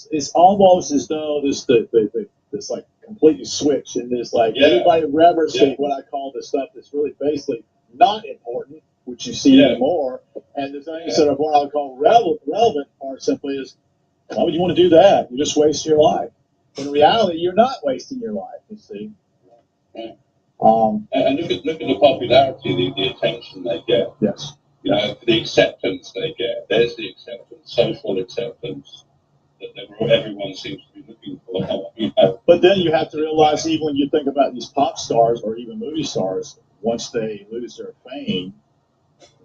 It's almost as though this like completely switch and this everybody reverencing what I call the stuff that's really basically not important, which you see anymore, and the things that are what I would call relevant are simply is, why would you want to do that? You just waste your life. In reality, you're not wasting your life. You see. Yeah. And look at the popularity, the attention they get. Yes. The acceptance they get. There's the acceptance, social acceptance that everyone seems to be looking for. But then you have to realize, even when you think about these pop stars or even movie stars, once they lose their fame,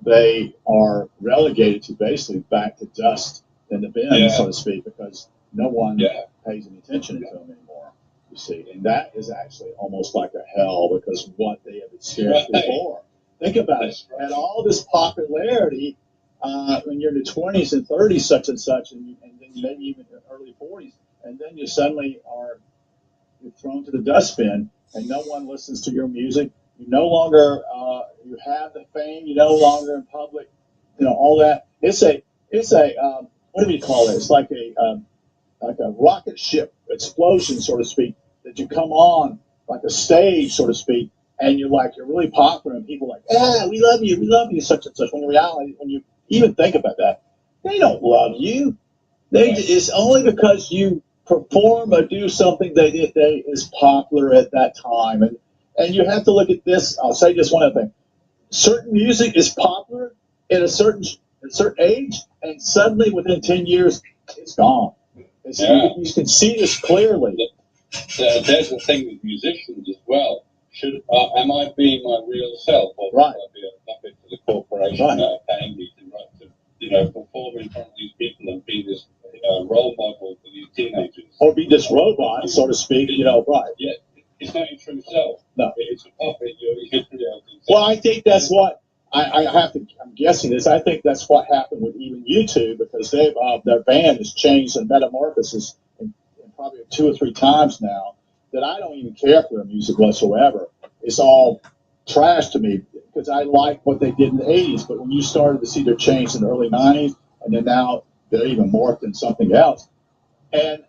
they are relegated to basically back to dust in the bin, so to speak, because no one pays any attention to them anymore. You see, and that is actually almost like a hell because of what they have experienced before. Think about it. At all this popularity, when you're in the 20s and 30s, such and such, and then maybe even the early 40s, and then you suddenly you're thrown to the dustbin, and no one listens to your music. You no longer you have the fame. You're no longer in public. All that. It's a what do we call it? It's like a rocket ship explosion, so to speak, that you come on like a stage, so to speak, and you're really popular, and people are like, we love you, such and such. When in reality, when you even think about that, they don't love you. It's only because you perform or do something that is popular at that time, and you have to look at this. I'll say just one other thing: certain music is popular at a certain age, and suddenly within 10 years, it's gone. You can see this clearly. There's the thing with musicians as well. Am I being my real self, or right. Will I be a puppet for the corporation that are paying me to perform in front of these people and be this role model for these teenagers, or be this robot, so to speak? Right? Yeah, it's not your true self. No, it's a puppet. Well, I think that's what I'm guessing this. I think that's what happened with even YouTube because their band has changed and metamorphosis in probably 2 or 3 times now that I don't even care for their music whatsoever. It's all trash to me because I like what they did in the 80s. But when you started to see their change in the early 90s, and then now they're even morphed in something else. And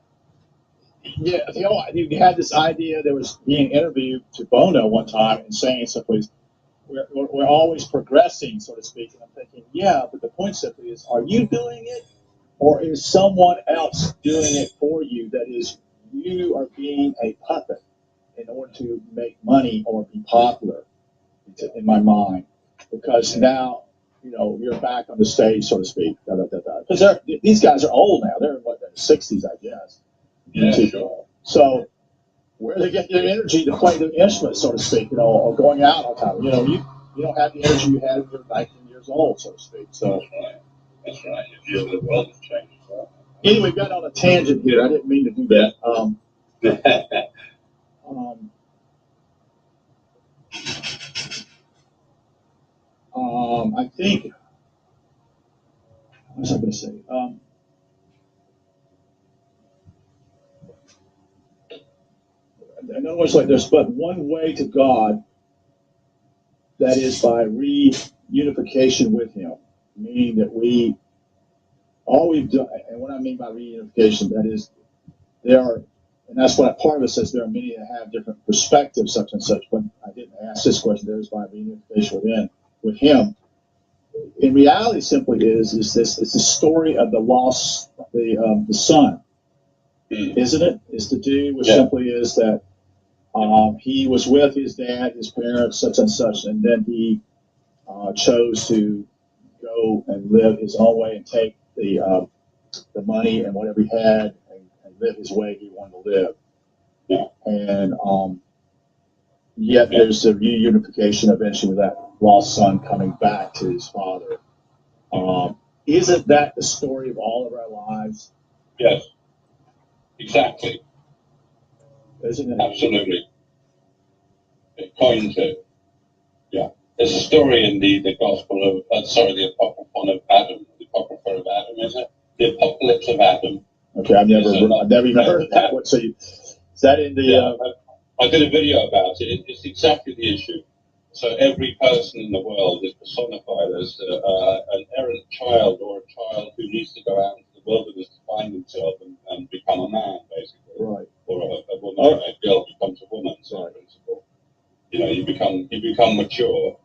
you had this idea. There was being interviewed to Bono one time and saying simply, we're always progressing, so to speak. And I'm thinking, but the point simply is, are you doing it, or is someone else doing it for you? That is, you are being a puppet in order to make money or be popular, in my mind. Because now, you're back on the stage, so to speak. Because these guys are old now. They're in their 60s, I guess. Yeah, sure. So where they get their energy to play the instrument, so to speak, or going out all the time. You don't have the energy you had when you were 19 years old, so to speak. So That's right. That's right. If you're the world has changed. Well. Anyway, got on a tangent here. I didn't mean to do that. I think. What was I going to say? In other words, like there's but one way to God. That is by reunification with Him, meaning that all we've done, and what I mean by reunification, that is, and that's what part of it says, there are many that have different perspectives, such and such, but I didn't ask this question, there is by reunification with Him. In reality, simply it's the story of the lost, the son, isn't it? It's to do with simply is that he was with his dad, his parents, such and such, and then he chose to go and live his own way and take the money and whatever he had and live his way he wanted to live. Yeah. And yet there's a reunification eventually with that lost son coming back to his father. Isn't that the story of all of our lives? Yes, exactly. Isn't it? Absolutely. According to, there's a story in the Gospel of, the Apocryphon of Adam. The Apocrypha of Adam, is it? The Apocalypse of Adam. Okay, I've never even heard of that one. So is that in the? I did a video about it. It's exactly the issue. So every person in the world is personified as an errant child or a child who needs to go out into the wilderness to find himself and become a man, basically. Right. Or a woman, a girl becomes a woman, so in principle. You become mature,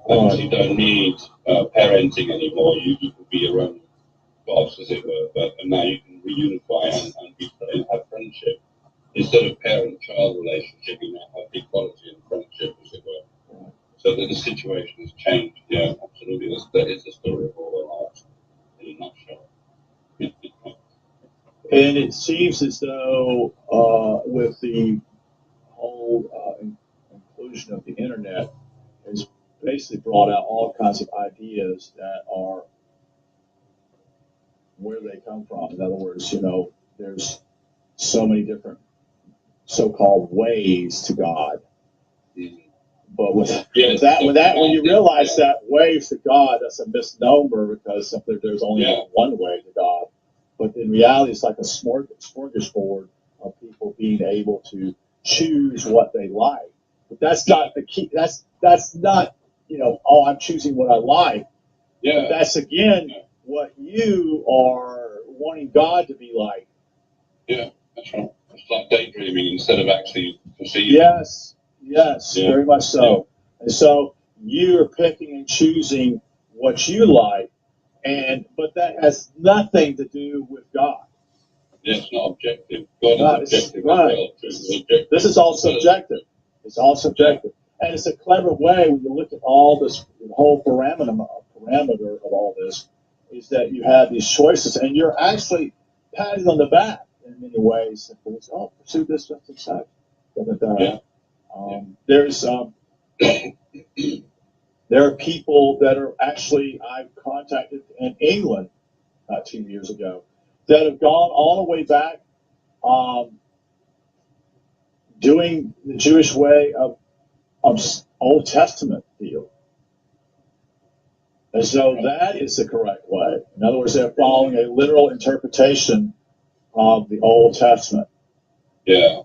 and you don't need parenting anymore. You can be your own boss, as it were. And now you can reunify and have friendship. Instead of parent-child relationship, you now have equality and friendship, as it were. So that the situation has changed. Yeah, absolutely. That is the story of all our lives, in a nutshell. And it seems as though with the whole inclusion of the internet has basically brought out all kinds of ideas that are where they come from. In other words, there's so many different so-called ways to God. But when you realize that ways to God, that's a misnomer because simply there's only one way to God. But in reality, it's like a smorgasbord of people being able to choose what they like. But that's not the key. That's not, I'm choosing what I like. Yeah. But that's, again, what you are wanting God to be like. Yeah, that's right. It's like daydreaming instead of actually perceiving. Yes, very much so. Yeah. And so you're picking and choosing what you like, but that has nothing to do with God. Yeah, it's not objective. God is objective. Right. This is all subjective. It's all subjective. And it's a clever way when you look at all this, the whole parameter of all this, is that you have these choices, and you're actually patting on the back in many ways. Pursue this, such and such. There are people that are actually, I've contacted in England 2 years ago, that have gone all the way back doing the Jewish way of Old Testament deal. As though that is the correct way. In other words, they're following a literal interpretation of the Old Testament. Yeah.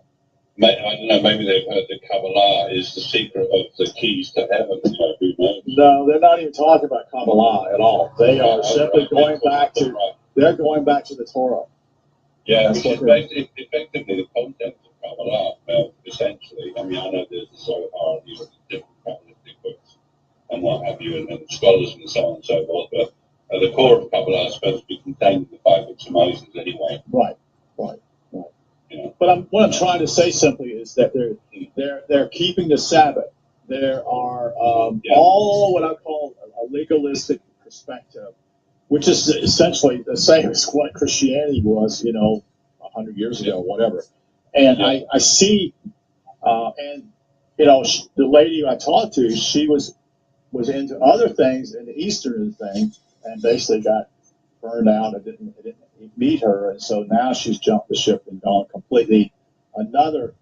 I don't know, maybe they've heard that Kabbalah is the secret of the keys to heaven. Who knows? No, they're not even talking about Kabbalah at all. They are simply going back to the Torah. Yeah, which is basically effectively the content of Kabbalah, essentially. I mean, I know there's the Zohar, the different Kabbalistic books and what have you, and scholars and so on and so forth, but the core of Kabbalah is supposed to be contained in the 5 books of Moses anyway. Right. But what I'm trying to say simply is that they're keeping the Sabbath. There are all what I call a legalistic perspective, which is essentially the same as what Christianity was, 100 years ago, whatever. And I see, and you know, the lady I talked to, she was into other things in the Eastern thing, and basically got burned out. It didn't meet her, and so now she's jumped the ship and gone completely another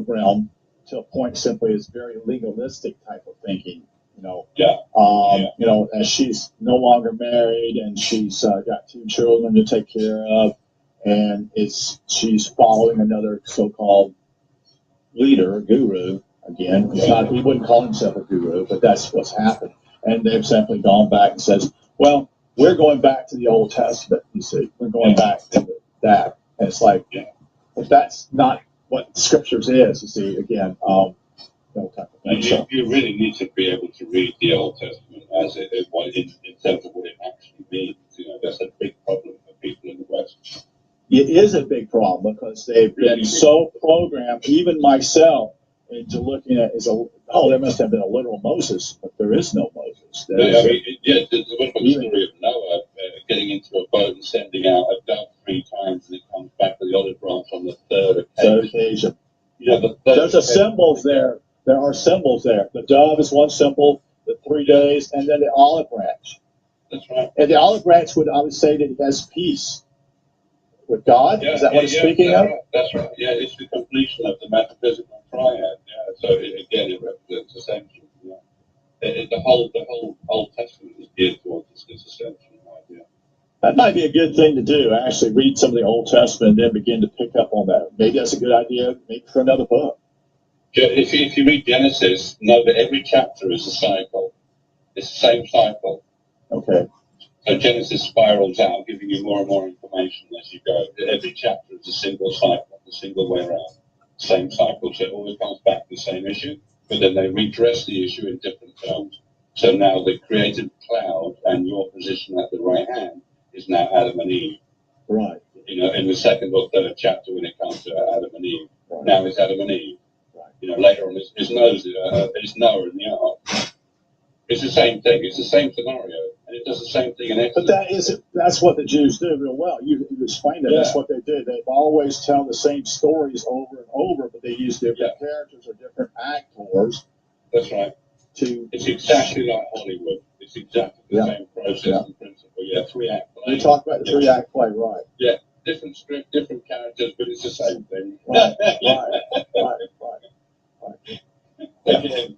realm, to a point simply is very legalistic type of thinking. You know, as she's no longer married and she's got 2 children to take care of, and she's following another so-called leader, guru. Again, he wouldn't call himself a guru, but that's what's happened. And they've simply gone back and says, well, we're going back to the Old Testament, you see. We're going back to that. And it's like, but that's not what Scriptures is, you see, again. You really need to be able to read the Old Testament as in terms of what it actually means. You know, that's a big problem for people in the West. It is a big problem because they've been so programmed, even myself, into looking at there must have been a literal Moses, but there is no Moses. What about the story of Noah getting into a boat and sending out a dove 3 times, and it comes back to the olive branch on the third occasion? There's a symbols there. There are symbols there. The dove is one symbol, the 3 days, and then the olive branch. That's right. And the olive branch would say that he has peace with God. Is that what it's speaking of? Right. That's right. Yeah, it's the completion of the metaphysical triad. Yeah. So again, it represents ascension. Yeah. The whole Old Testament is geared towards this ascension idea. That might be a good thing to do. Actually, read some of the Old Testament and then begin to pick up on that. Maybe that's a good idea. Maybe for another book. If you read Genesis, know that every chapter is a cycle. It's the same cycle. Okay. So Genesis spirals out, giving you more and more information as you go. Every chapter is a single cycle, a single way around, same cycle. So it always comes back to the same issue, but then they redress the issue in different terms. So now the created cloud and your position at the right hand is now Adam and Eve. Right. You know, in the 2nd or 3rd chapter when it comes to Adam and Eve. Right. Now it's Adam and Eve. Right. You know, later on it's Noah in the ark. It's the same thing. It's the same scenario. And it does the same thing in Exodus. But that's what the Jews do real well. You explained it. Yeah. That's what they do. They always tell the same stories over and over, but they use different characters or different actors. That's right. It's exactly like Hollywood. It's exactly the same process and principle. Yeah, 3-act play. You talk about the 3-act play, right? Yeah, different script, different characters, but it's the same thing. Right. Again.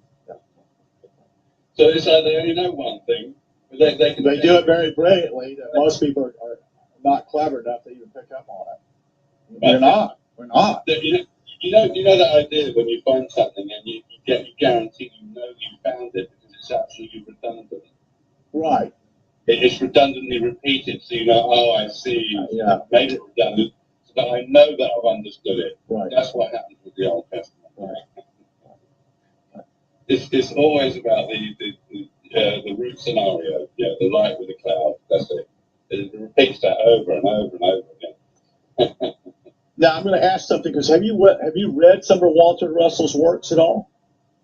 So it's like they only know one thing. But they do it very brilliantly that most people are not clever enough to even pick up on it. We're not. You know that idea when you find something and you guarantee you found it because it's absolutely redundant. Right. It's redundantly repeated, so you know, I see. Made it redundant, so that I know that I've understood it. Right. That's what happens with the Old Testament. Right. It's always about the root scenario. Yeah, the light with the cloud. That's it. It repeats that over and over and over again. Now I'm going to ask something, because have you read some of Walter Russell's works at all?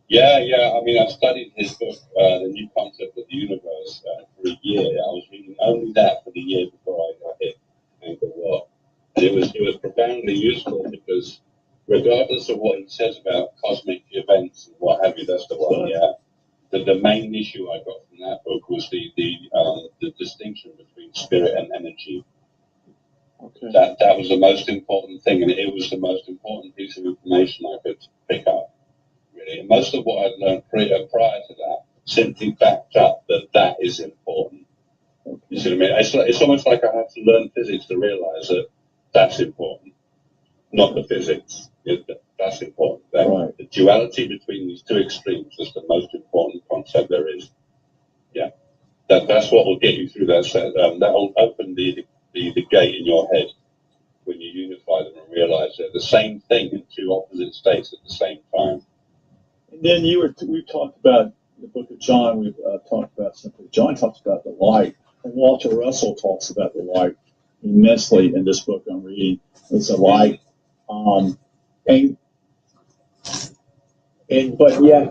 Yeah. I mean, I've studied his book, The New Concept of the Universe, for a year. I was reading only that for the year before I hit Angkor Wat. And it was profoundly useful because regardless of what he says about cosmic events and what have you, that's the one, the main issue I got from that book was the distinction between spirit and energy. Okay. That was the most important thing, and it was the most important piece of information I could pick up. Really, and most of what I'd learned prior to that simply backed up that is important. Okay. You see what I mean? It's almost like I have to learn physics to realize that that's important, not the physics. That's important. Right. The duality between these two extremes is the most important concept there is. Yeah, that's what will get you through that. That will open the gate in your head when you unify them and realize they're the same thing in two opposite states at the same time. And then we've talked about the book of John. We've talked about something. John talks about the light, and Walter Russell talks about the light immensely in this book I'm reading. It's a light, but yet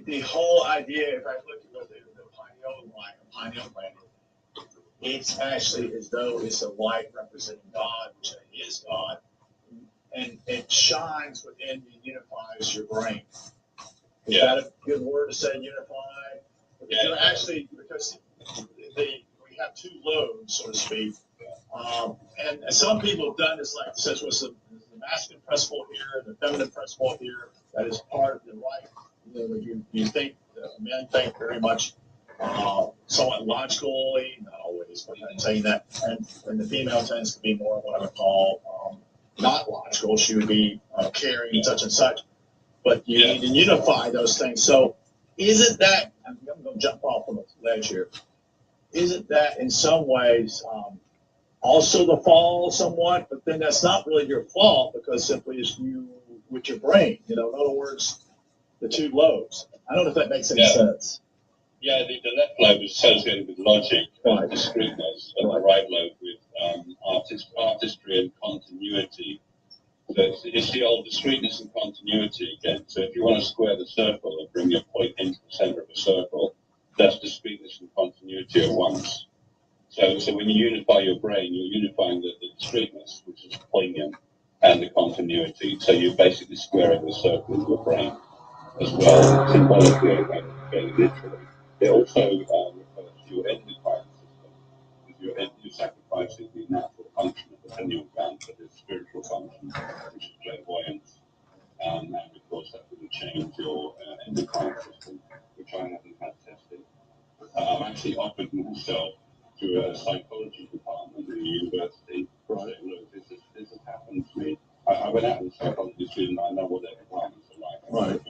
the whole idea. If I look at the pineal planet, it's actually as though it's a light representing God, which is God, and it shines within and unifies your brain. Is that a good word to say, unified? Because you're actually, because we have two loads, so to speak. And some people have done this, like says, what's the masculine principle here, the feminine principle here, that is part of the right. You think, men think very much somewhat logically, not always, but I'm saying that, and the female tends to be more what I would call not logical. She would be caring and such. But you need to unify those things. So isn't that, I'm going to jump off on the ledge here, isn't that in some ways also the fall somewhat? But then that's not really your fault, because simply it's you with your brain. In other words, the two lobes. I don't know if that makes any sense. Yeah, the left lobe is associated with logic and discreteness, and the right lobe with artistry and continuity. So it's the old discreteness and continuity again. So if you want to square the circle and bring your point into the center of a circle, that's discreteness and continuity at once. So when you unify your brain, you're unifying the discreteness, which is poignant, and the continuity. So you're basically squaring the circle in your brain as well, symbolically and literally. It also refers to your endocrine system, because you're sacrificing the natural function of the pineal gland for the spiritual function, which is clairvoyance. And of course, that will change your endocrine system, which I haven't had tested. I'm actually offered myself to a psychology department in the university. Right. Saying, look, this has happened to me. I went out with a psychology student. I know what their departments are like. Right.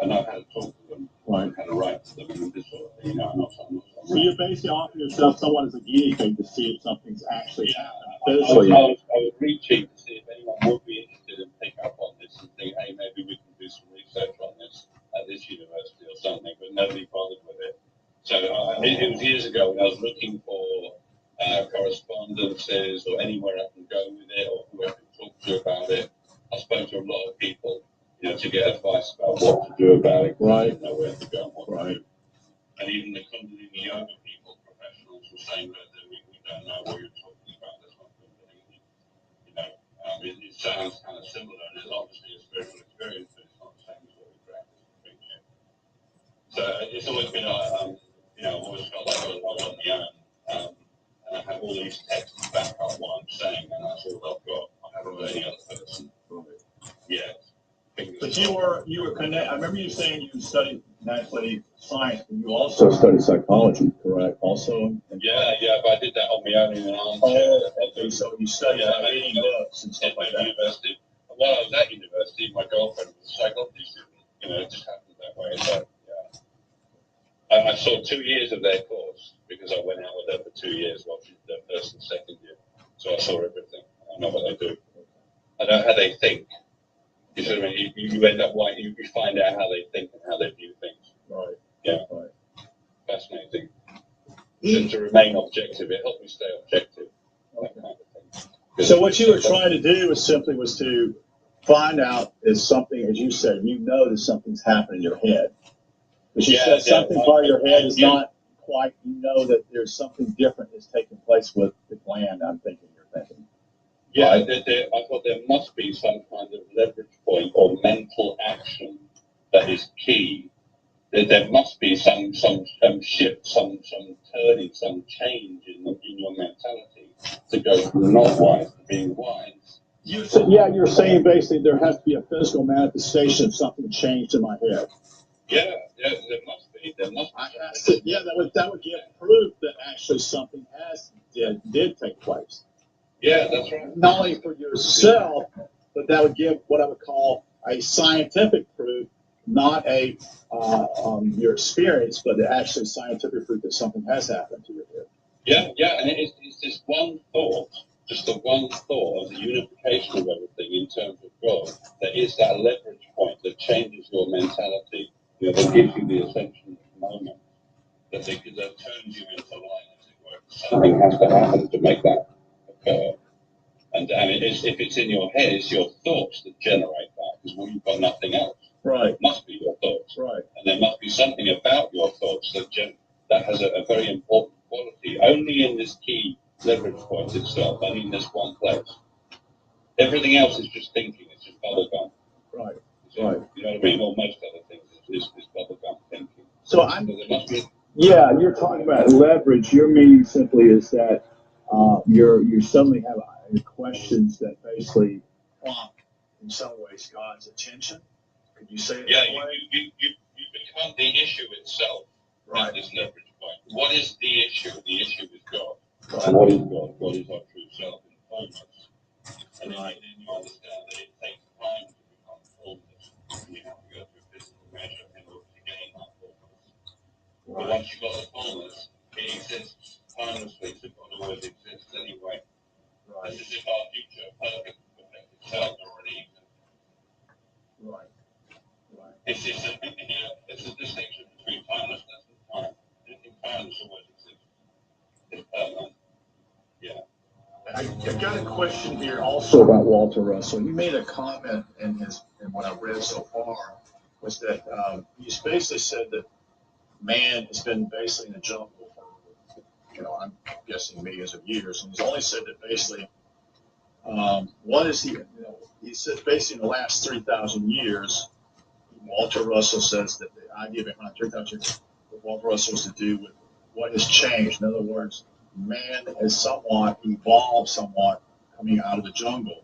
And I've had to talk to them. Right. Had to write to them and this sort of thing. I'm not so you're basically offering yourself someone as a guinea pig to see if something's actually happening. I was reaching to see if anyone would be interested in pick up on this and think, hey, maybe we can do some research on this at this university or something, but nobody bothered with it. So it was years ago when I was looking for correspondences or anywhere I can go with it or who I can talk to about it. I spoke to a lot of people, to get advice about what to do about it. Right. Know where to go and what to do. And even the Kundalini yoga people, professionals, were saying that we don't know what you're talking about. That's not Kundalini. It sounds kind of similar, and it's obviously a spiritual experience, but it's not the same as what we practice. So it's always been I've always felt like I was on my own, and I have all these texts to back up what I'm saying, and that's all I've got. I haven't got any other person yet. But you were connected. I remember you saying you studied naturally science, but you also studied psychology, correct? Also. Yeah, but I did that on my own in an armchair. Oh, okay. So you studied reading books and stuff like that. University. While I was at university, my girlfriend was a psychology student. It just happened that way. So, I saw 2 years of their course because I went out with them for 2 years, watching their first and second year. So I saw everything. I know what they do. I know how they think. You see what I mean? You end up you find out how they think and how they view things. Right. Yeah. Right. Fascinating. To remain objective, it helped me stay objective. That kind of thing. So what you were trying to do was to find out is something, as you said, that something's happening in your head. Because you said something part of your head is not quite, that there's something different that's taking place with the gland, I'm thinking you're thinking. Yeah, I thought there must be some kind of leverage point or mental action that is key. There must be some shift, some turning, some change in your mentality to go from not wise to being wise. You're saying basically there has to be a physical manifestation of something changed in my head. Yeah, there must be. That would give proof that actually something did take place. Yeah, that's right. Not only for yourself, but that would give what I would call a scientific proof, not your experience, but actually scientific proof that something has happened to your head. Yeah, and it's just one thought, just the one thought of the unification of everything in terms of God, that is that leverage point that changes your mentality, that gives you the ascension moment, that turns you into light, as it were. Something has to happen to make that occur. And if it's in your head, it's your thoughts that generate that, because you've got nothing else. Right. It must be your thoughts. Right. And there must be something about your thoughts that has a very important quality, only in this key leverage point itself, only in this one place. Everything else is just thinking. It's just bubblegum. Right. So, Right. You know what I mean? Or most other things is bubblegum thinking. So there must be. Yeah, you're talking about leverage. Your meaning simply is that you suddenly have questions that basically prompt, in some ways, God's attention. Could you say it Yeah, that way? you become the issue itself. Right. At this leverage point. What is the issue? The issue is God. Right. And what is God? What is our true self in fullness? And then you understand that it takes time to become fullness. You have to go through physical measure in order to gain that fullness. Right. But once you've got the fullness, it exists timelessly, so God always exists anyway. Right. This is if our future perfect self already exists. Right. Right. It's a distinction between timelessness and time. Anything timeless always exists. It's permanent. Yeah. I've got a question here also about Walter Russell. He made a comment in what I've read so far was that he's basically said that man has been basically in a jungle for, I'm guessing millions of years, and he's only said that basically he said basically in the last 3,000 years, Walter Russell says that the idea behind 3,000 years, what Walter Russell has to do with what has changed. In other words, man has somewhat evolved coming out of the jungle.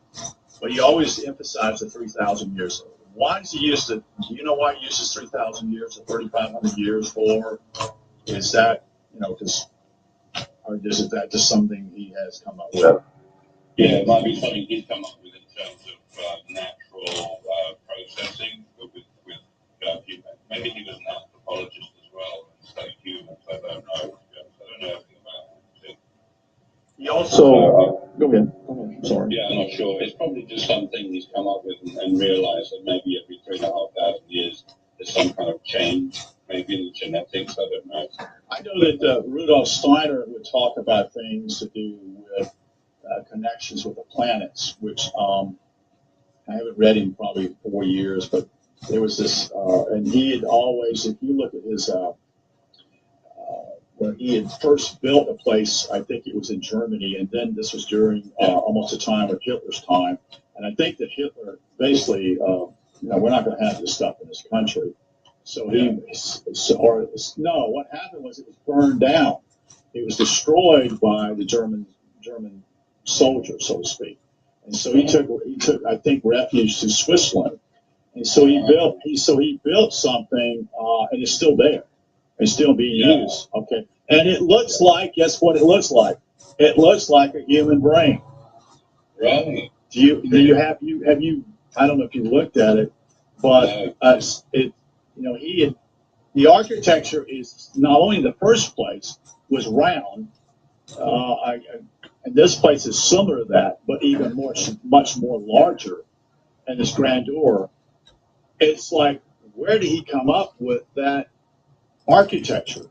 But he always emphasized the 3,000 years. Why does he use do you know why he uses 3,000 years or 3,500 years for? Is that, or is that just something he has come up with? Yeah, it might be something he's come up with in terms of natural processing, but with human. Maybe he was an anthropologist as well and studied humans. I don't know. I don't know anything about him. He also. Go ahead. I'm sorry. Yeah, I'm not sure. It's probably just something he's come up with and realized that maybe every 3,500 years there's some kind of change, maybe in the genetics. I don't know. I know that Rudolf Steiner would talk about things to do with connections with the planets, which I haven't read in probably 4 years, but there was this, and he had always, if you look at his, when he had first built a place, I think it was in Germany, and then this was during almost the time of Hitler's time, and I think that Hitler basically, we're not going to have this stuff in this country. So what happened was it was burned down. It was destroyed by the German soldiers, so to speak. And so he took, I think, refuge to Switzerland. And so he built something, and it's still there. It's still being used. Okay. And it looks like, guess what it looks like? It looks like a human brain. Right. Have you, I don't know if you looked at it, but the architecture is not only in the first place was round, and this place is similar to that, but even much more larger, and this grandeur. It's like, where did he come up with that architecture?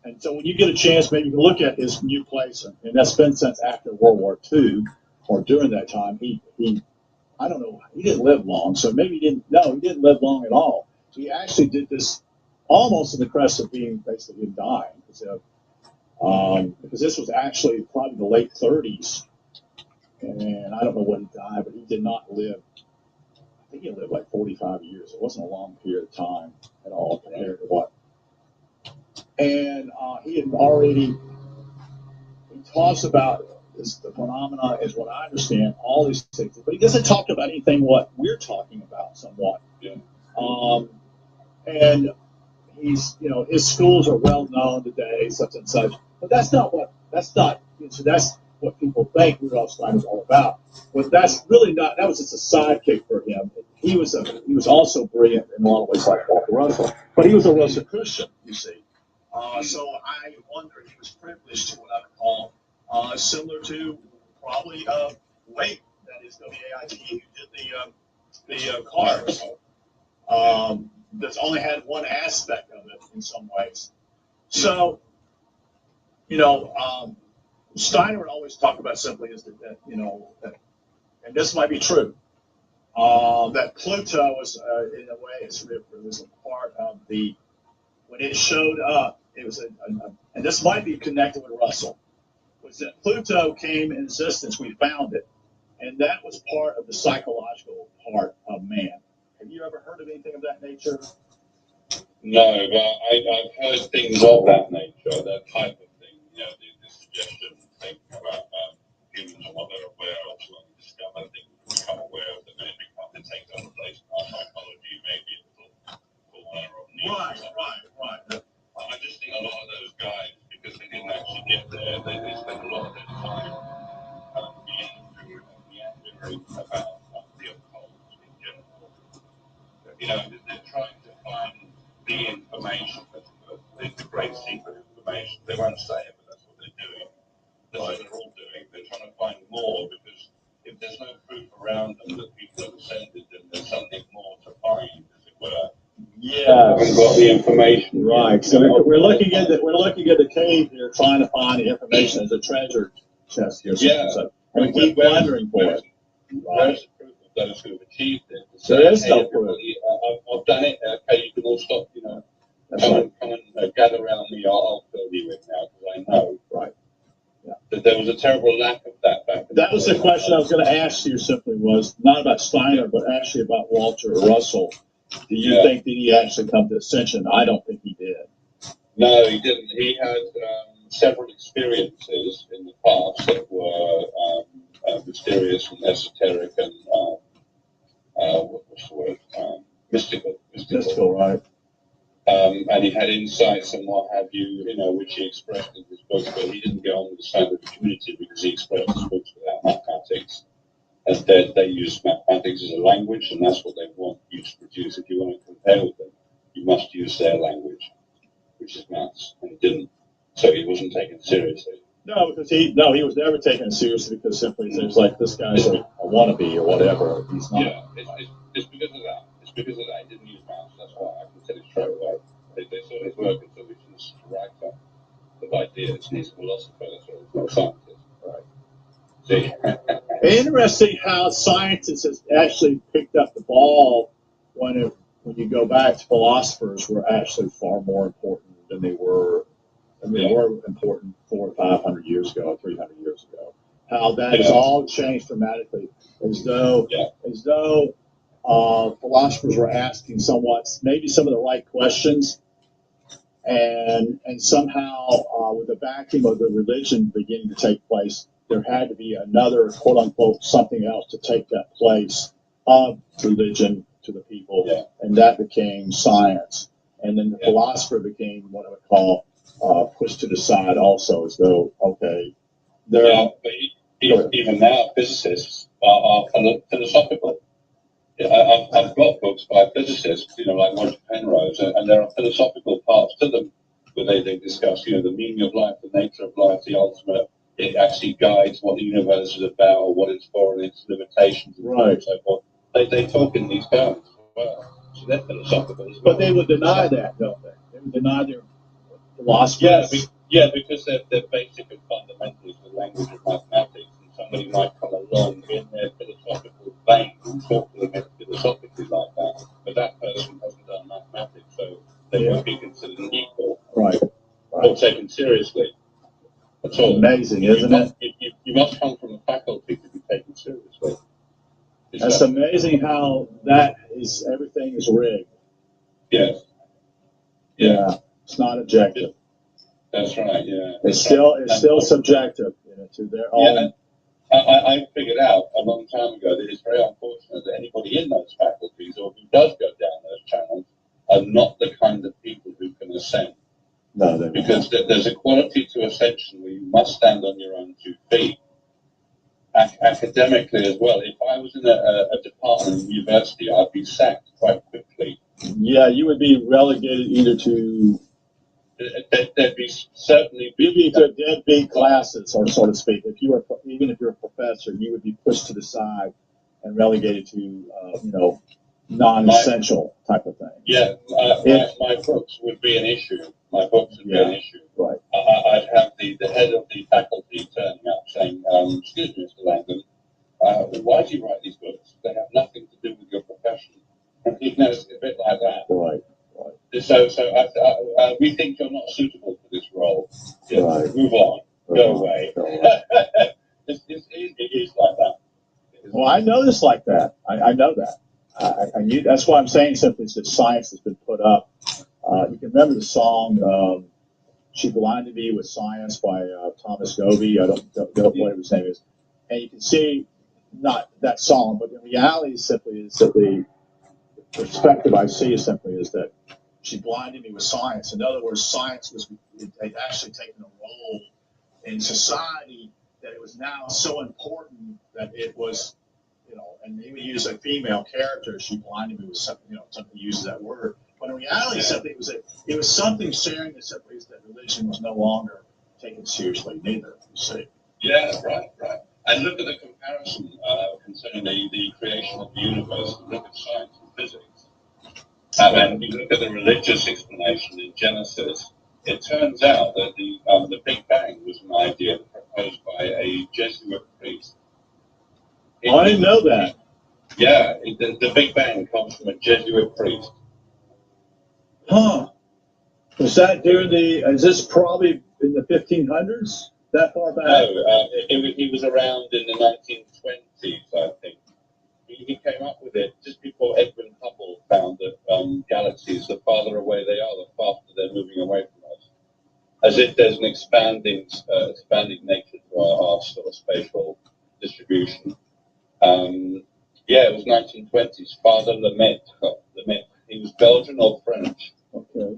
And so when you get a chance, maybe you can look at his new place, and that's been since after World War II, or during that time. He I don't know, he didn't live long, so maybe he didn't live long at all. He actually did this almost in the crest of being basically him dying, because this was actually probably the late 30s, and I don't know when he died, but he did not live. I think he lived like 45 years. It wasn't a long period of time at all compared to what. And he talks about the phenomena, is what I understand, all these things, but he doesn't talk about anything what we're talking about somewhat. Yeah. And his schools are well known today, such and such, but that's what people think Rudolf Steiner is all about. But that's really not. That was just a sidekick for him. He was also brilliant in a lot of ways, like Walter Russell, but he was a Rosicrucian, you see. So I wonder, he was privileged to what I would call similar to probably Waite, that is WAIT, who did the cars. That's only had one aspect of it in some ways. So, Steiner would always talk about simply is that and this might be true, that Pluto was, in a way, it was a part of when it showed up, it was and this might be connected with Russell, was that Pluto came in existence, we found it, And that was part of the psychological part of man. Have you ever heard of anything of that nature? No, but I've heard things of that nature, that type of thing. You know, the suggestion thing about humans and what they're aware of. So when we discover things, we become aware of them, and it becomes it takes over place in our psychology, maybe a little corner of need. Right. I just think a lot of those guys, because they didn't actually get there, they spent a lot of their time meandering about the occult in general. You know, they're trying to find the information, the great secret information. They won't say it, but that's what they're doing. That's what they're all doing. They're trying to find more, because if there's no proof around them that people have ascended, then there's something more to find, as it were. Yeah, We've got the information. right. So we're looking at the cave here, trying to find the information as a treasure chest here. So, and we keep wondering for it. Where's the proof of those who have achieved it? So there's no proof. I've done it. Okay, you can all stop. You know, come and gather around me. I'll fill you in now, because I know. Right. Yeah. That there was a terrible lack of that back. That was the question I was going to ask you. Simply was not about Steiner, but actually about Walter Russell. Do you think that he actually come to ascension? I don't think he did. No, he didn't. He had several experiences in the past that were mysterious and esoteric and what's the word? Mystical, right? And he had insights and what have you, you know, which he expressed in his books, but he didn't get on with the standard community because he expressed his books without mathematics. And they use mathematics as a language, and that's what they want you to produce. If you want to compare with them, you must use their language, which is maths, and he didn't. So he wasn't taken seriously. No, because he was never taken seriously, because simply it was like, this guy's a wannabe or whatever. He's not. Yeah, it's because of that. It's because of that. He didn't use maths. That's why I can tell you straight away. They saw his work and thought he was just a writer of ideas. He's a philosopher. That's why he's not a scientist. Right. See? Interesting how scientists has actually picked up the ball when you go back to philosophers were actually far more important than they were. I mean, they were important 400 or 500 years ago, 300 years ago. How that has all changed dramatically, as though philosophers were asking maybe some of the right questions, and somehow with the vacuum of the religion beginning to take place, there had to be another quote unquote something else to take that place of religion to the people, and that became science, and then the philosopher became what I would call pushed to the side also, as though but even now physicists are philosophical. I've got books by physicists, you know, like Roger Penrose, and there are philosophical parts to them where they discuss, you know, the meaning of life, the nature of life, the ultimate. It actually guides what the universe is about, or what it's for, and its limitations, and so forth. They talk in these terms as well, so they're philosophical as well. But they would deny that, don't they? They would deny their philosophy. Because they're basic and fundamental to the language of mathematics, and somebody might come along in their philosophical vein and talk to them philosophically like that, but that person hasn't done mathematics, so they won't be considered an equal or taken seriously at all. Amazing, isn't it? You must come from a faculty to be taken seriously. That's amazing how everything is rigged. Yes. Yeah. It's not objective. That's right. Yeah. It's still subjective, you know, to their own. I figured out a long time ago that it's very unfortunate that anybody in those faculties or who does go down those channels are not the kind of people who can ascend. No, because there's a quality to ascension where you must stand on your own 2 feet. Academically as well. If I was in a department in university, I'd be sacked quite quickly. Yeah, you would be relegated either to. There'd be certainly to deadbeat classes, or so to speak. Even if you're a professor, you would be pushed to the side and relegated to non-essential type of thing. Yeah, my books would be an issue. My books would be an issue. Right. I'd have the head of the faculty turning up saying, "Excuse me, Mr. Langdon, why do you write these books? They have nothing to do with your profession." You know, it's a bit like that. Right. So we think you're not suitable for this role. Yeah, move on. Go away. It is like that. Well, I know this like that. I know that. I knew. That's why I'm saying simply is that science has been put up. You can remember the song "She Blinded Me with Science" by Thomas Govey. I don't know whatever his name is, and you can see not that song, but in reality, simply is that the perspective I see is simply is that she blinded me with science. In other words, science had actually taken a role in society that it was now so important that it was, and they would use a female character. She blinded me with something, something uses that word. But in reality, simply it was something sharing that simply is that religion was no longer taken seriously neither. You see. Yeah, right. And look at the comparison concerning the creation of the universe. Look at science and physics. And you look at the religious explanation in Genesis. It turns out that the Big Bang was an idea proposed by a Jesuit priest. I didn't know that. Yeah, the Big Bang comes from a Jesuit priest. Huh. Was that during is this probably in the 1500s? That far back? No, he was around in the 1920s, I think. He came up with it just before Edwin Hubble found that galaxies, the farther away they are, the faster they're moving away from us. As if there's an expanding nature to our sort of spatial distribution. Yeah, it was 1920s. Father Lemaitre. He was Belgian or French. Okay.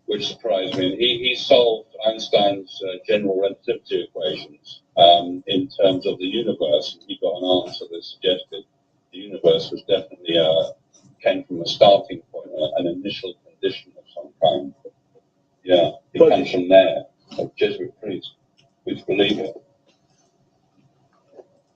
Which surprised me. And he solved Einstein's general relativity equations in terms of the universe. He got an answer that suggested the universe was definitely came from a starting point, an initial condition of some kind. Yeah, it comes from there. A Jesuit priest, which believe it.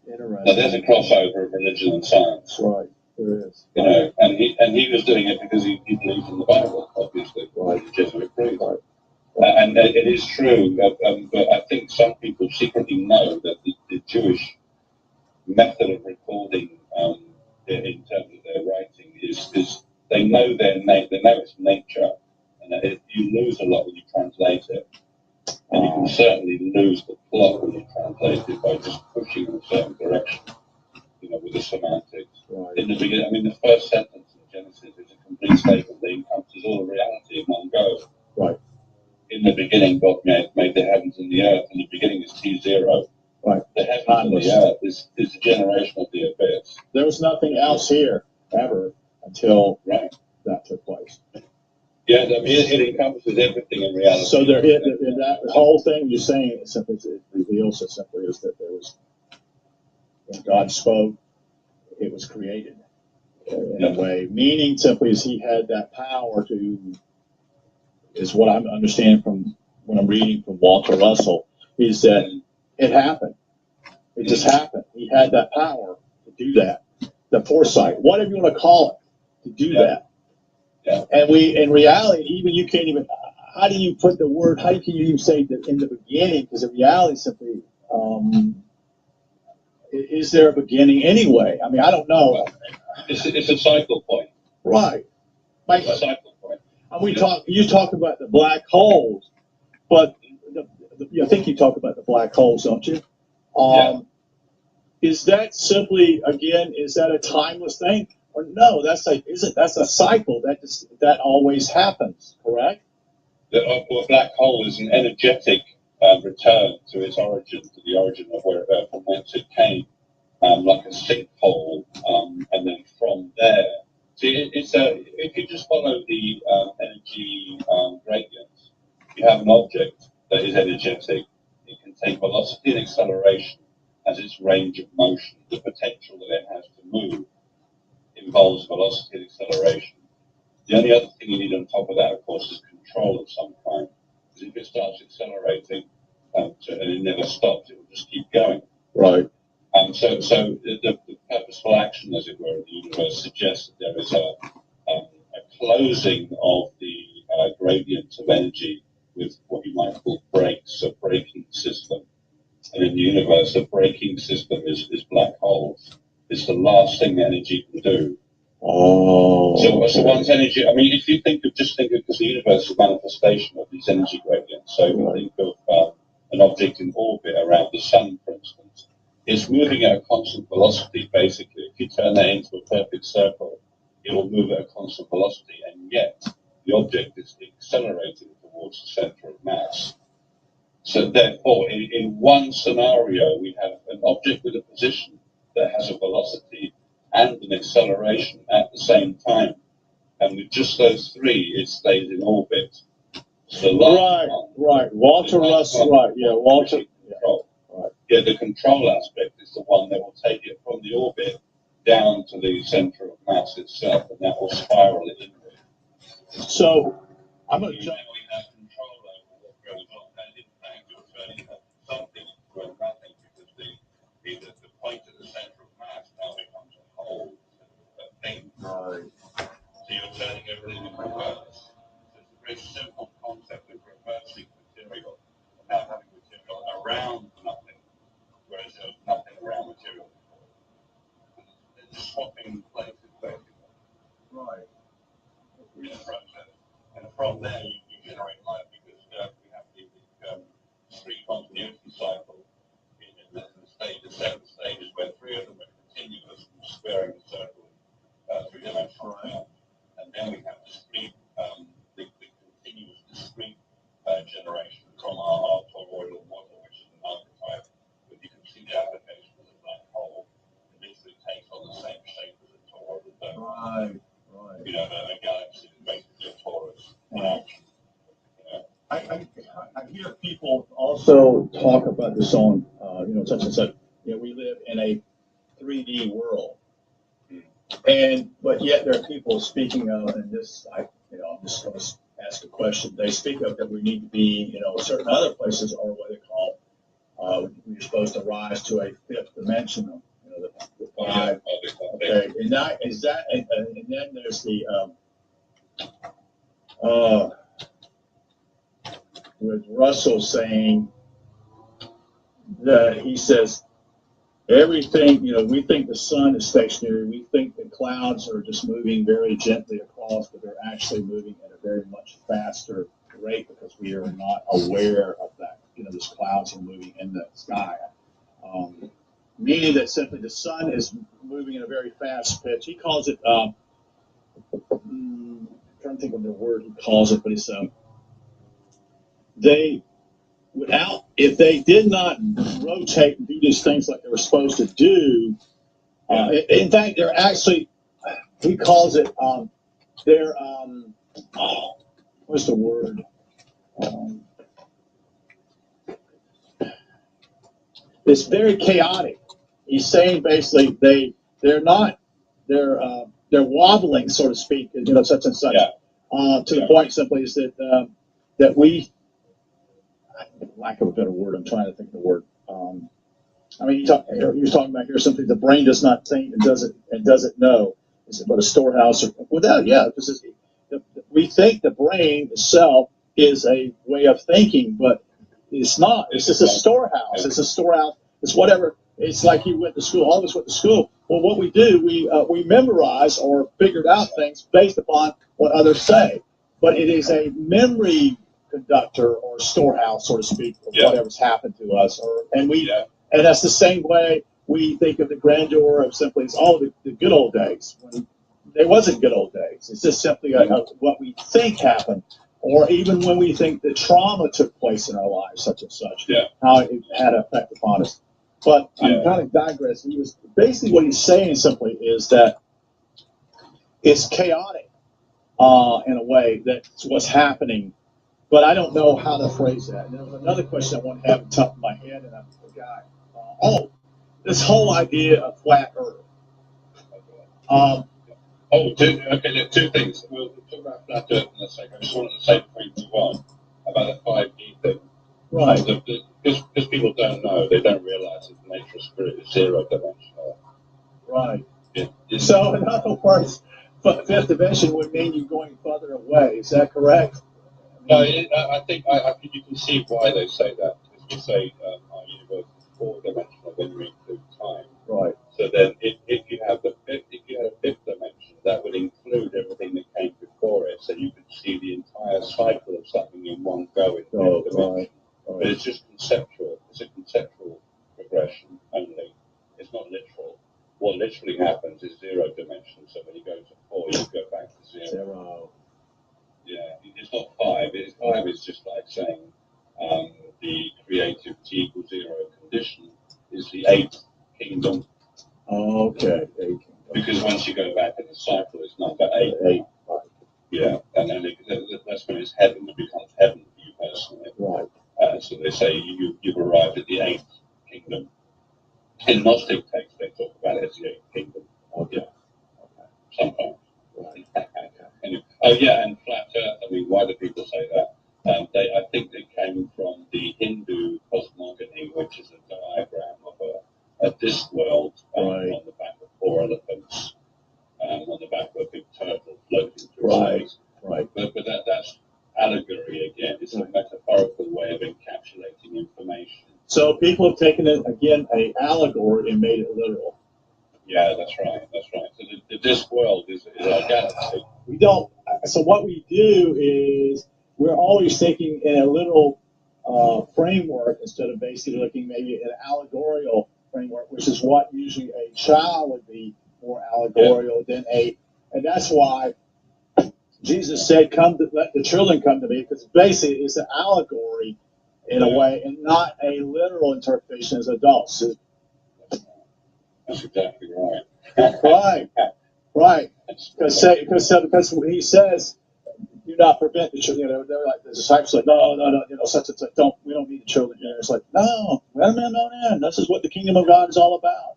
Interesting. Now there's a crossover of religion and science. Right, there is. And he was doing it because he believed in the Bible, obviously. Right. The Jesuit priest. Right. And it is true, but I think some people secretly know that the Jewish method of recording in terms of their writing is they know they know its nature, and that you lose a lot when you translate it. And you can certainly lose the plot when you translate it by just pushing in a certain direction, with the semantics. Right. In the beginning, I mean, the first sentence in Genesis is a complete statement that encompasses all of reality in one go. Right. In the beginning, God made the heavens and the earth. In the beginning is T0. Right. The heavens and the earth is the generation of the abyss. There was nothing else here ever until that took place. Yeah, I mean, it encompasses everything in reality. So in that whole thing you're saying, it reveals it simply is that there was, when God spoke, it was created in a way. Meaning simply is he had that power to, is what I'm understanding from when I'm reading from Walter Russell, is that it happened. It just happened. He had that power to do that. The foresight, whatever you want to call it, to do that. Yeah. And in reality, even you can't even, how do you put the word, how can you even say that in the beginning? Because in reality, simply, is there a beginning anyway? I mean, I don't know. It's a cycle point. Right. It's a cycle point. And you talk about the black holes, but I think you talk about the black holes, don't you? Is that simply, again, is that a timeless thing? Or no, that's a cycle that always happens, correct? A black hole is an energetic return to its origin, to the origin of from whence it came, like a sinkhole, and then from there. See, if you just follow the energy gradients, you have an object that is energetic. It can take velocity and acceleration as its range of motion. The potential that it has to move involves velocity and acceleration. The only other thing you need on top of that, of course, is control of some kind. Because if it starts accelerating and it never stops, it will just keep going. Right. So the purposeful action, as it were, of the universe suggests that there is a closing of the gradients of energy with what you might call breaks, a braking system. And in the universe, a braking system is black holes. It's the last thing energy can do. Oh. So once energy, I mean, if you just think of, because the universe is a manifestation of these energy gradients. So if you think of an object in orbit around the sun, for instance, It's moving at a constant velocity, basically. If you turn that into a perfect circle, it will move at a constant velocity, and yet the object is accelerating towards the center of mass. So therefore, in one scenario, we have an object with a position that has a velocity and an acceleration at the same time. And with just those three, it stays in orbit. So right. Walter Russell, right, yeah, Walter. Yeah, the control aspect is the one that will take it from the orbit down to the center of mass itself, and that will spiral it inward. So, I'm going to jump. We have control over what goes on, and in fact, you're turning something into nothing because the point at the center of mass now becomes a whole thing. Right. So you're turning everything in reverse. So it's a very simple concept of reversing material, and now having material around nothing, whereas there's nothing around material. It's swapping places, basically. Right. In the process. And from there, you generate life because we have the three continuity cycle in the seven stages where three of them are continuous and squaring the circle in three-dimensional terms. And then we have discrete, the continuous discrete generation from our toroidal model, which is an archetype, but you can see the application of the black hole. It literally takes on the same shape as a toroidal dome. Right. You know, a galaxy is basically a torus. I hear people also talk about this on, such and such. We live in a 3D world, but yet there are people speaking of, and this, I'm just going to ask a question. They speak of that we need to be, certain other places are what they call, we're supposed to rise to a fifth dimension, the five. Okay, and that is that, and then there's the with Russell saying that he says everything, we think the sun is stationary, we think the clouds are just moving very gently across, but they're actually moving at a very much faster rate because we are not aware of that. These clouds are moving in the sky. Meaning that simply the sun is moving at a very fast pitch. He calls it, I'm trying to think of the word he calls it, but it's, if they did not rotate and do these things like they were supposed to do, in fact, they're actually, he calls it, what's the word? It's very chaotic. He's saying basically they're wobbling, so to speak, such and such. To the point simply is that we, lack of a better word, I'm trying to think of the word. He was talking about here simply the brain does not think and doesn't know. Is it but a storehouse? Because we think the brain itself is a way of thinking, but it's not. It's just a storehouse. It's a storehouse. It's whatever. It's like you went to school. All of us went to school. Well, what we do, we memorize or figured out things based upon what others say. But it is a memory conductor or storehouse, so to speak, of whatever's happened to us. And that's the same way we think of the grandeur of simply, the good old days. When there wasn't good old days. It's just simply what we think happened. Or even when we think that trauma took place in our lives, such and such, how it had an effect upon us. But I'm kind of digressing. Basically what he's saying simply is that it's chaotic in a way. That's what's happening. But I don't know how to phrase that. And there was another question I wanted to have on top of my head, and I forgot. This whole idea of flat Earth. Two things. We'll talk about flat Earth in a second. I just wanted to say point to one about the 5D thing. Right. Because people don't know, they don't realize that the nature of spirit is zero-dimensional. Right. So, in other words, fifth dimension would mean you're going further away. Is that correct? No, I think you can see why they say that. Because we say our universe is four-dimensional when we include time. Right. So then, if you had a fifth dimension, that would include everything that came before it. So you could see the entire cycle of something in one go in fifth dimension. Right. But it's just conceptual. It's a conceptual progression only. literally happens is zero dimensional. So when you go to 4, you go back to 0. Zero. Yeah, it's not 5. Five is just like saying the creative T equals 0 condition is the 8th kingdom. Okay. 8. Because once you go back in the cycle, it's number 8. 8. Right. Yeah, and then that's when it's heaven. It becomes heaven for you personally. Right. So they say you've arrived at the 8th kingdom. In Gnostic texts, they talk about it as the 8th kingdom. Okay. Yeah. Sometimes. Right. Anyway. Oh yeah, and flat Earth. I mean, why do people say that? I think they came from the Hindu cosmogony, which is a diagram of a disc world Right. on the back of 4 elephants, on the back of a big turtle floating through Right. space. Right. But that's allegory again. It's a metaphorical way of encapsulating information. So people have taken it again, an allegory, and made it literal. Yeah, that's right. That's right. So the disc world is our galaxy. We don't. So what we do is we're always thinking in a literal framework instead of basically looking maybe at an allegorical framework, which is what usually a child would be more allegorical than a. And that's why Jesus said, "Come, let the children come to me," because basically it's an allegory in a way, and not a literal interpretation as adults. That's exactly right. Right, right. Because he says, "Do not prevent the children." You know, they're like the disciples, like, no, such and such. We don't need the children here. It's like, no, no. This is what the kingdom of God is all about.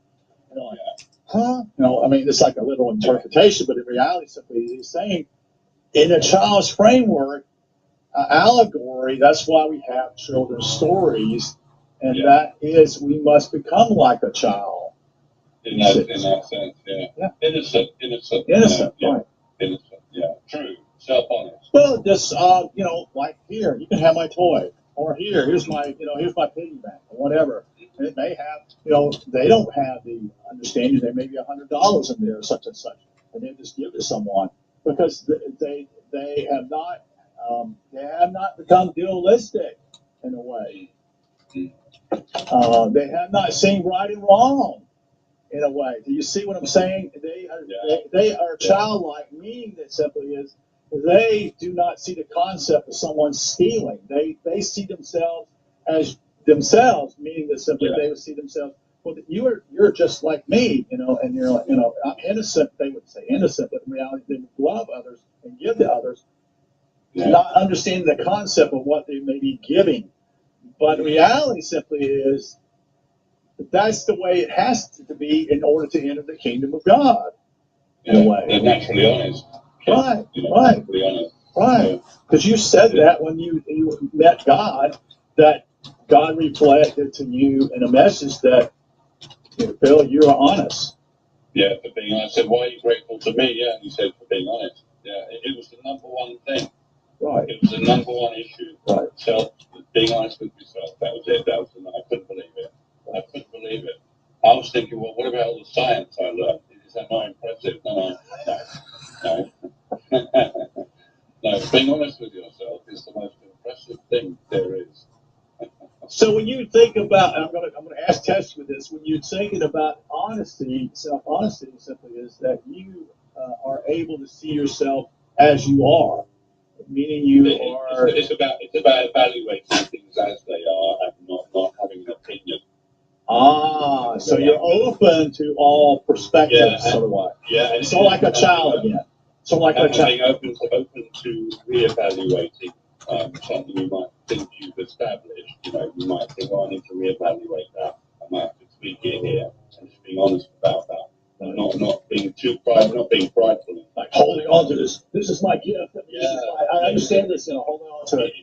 You know, like, huh? You know, I mean, it's like a literal interpretation, but in reality, simply he's saying, in a child's framework, allegory. That's why we have children's stories, and that is we must become like a child. In that sense, yeah. Innocent. Right. Innocent, yeah. True. Self-honest. Well, just like here, you can have my toy, or here's my piggy bank, or whatever. And it may have, they don't have the understanding there may be $100 in there, such and such, and they just give it to someone because they have not become dualistic in a way. They have not seen right and wrong. In a way, do you see what I'm saying? They are childlike, meaning that simply is they do not see the concept of someone stealing. They see themselves as themselves, meaning that simply they would see themselves. Well, you're just like me, and you're like, I'm innocent. They would say innocent, but in reality, they would love others and give to others, not understanding the concept of what they may be giving. But reality simply is. That's the way it has to be in order to enter the kingdom of God. In a way. They're naturally honest. Right. Naturally honest. Right. Because you said that when you met God, that God reflected to you in a message that, Phil, you are honest. Yeah, for being honest. I said, why are you grateful to me? Yeah, and he said, for being honest. Yeah, it was the number one thing. Right. It was the number one issue. Right. Being honest with yourself. That was it. I couldn't believe it. I couldn't believe it. I was thinking, well, what about all the science I learned? Is that not impressive? No. No, being honest with yourself is the most impressive thing there is. So when you think about, and I'm going to ask Tess with this, when you're thinking about honesty, self-honesty simply is that you are able to see yourself as you are, meaning It's about evaluating things as they are and not having an opinion. So you're open to all perspectives, sort of like. Yeah. So like a child again. So like a child. Being open to reevaluating something you might think you've established. You might think, I need to reevaluate that. I might have to tweak it here, and just being honest about that. And not being too prideful, not being prideful. Like holding on to this. This is my gift. I understand this. Holding on to it.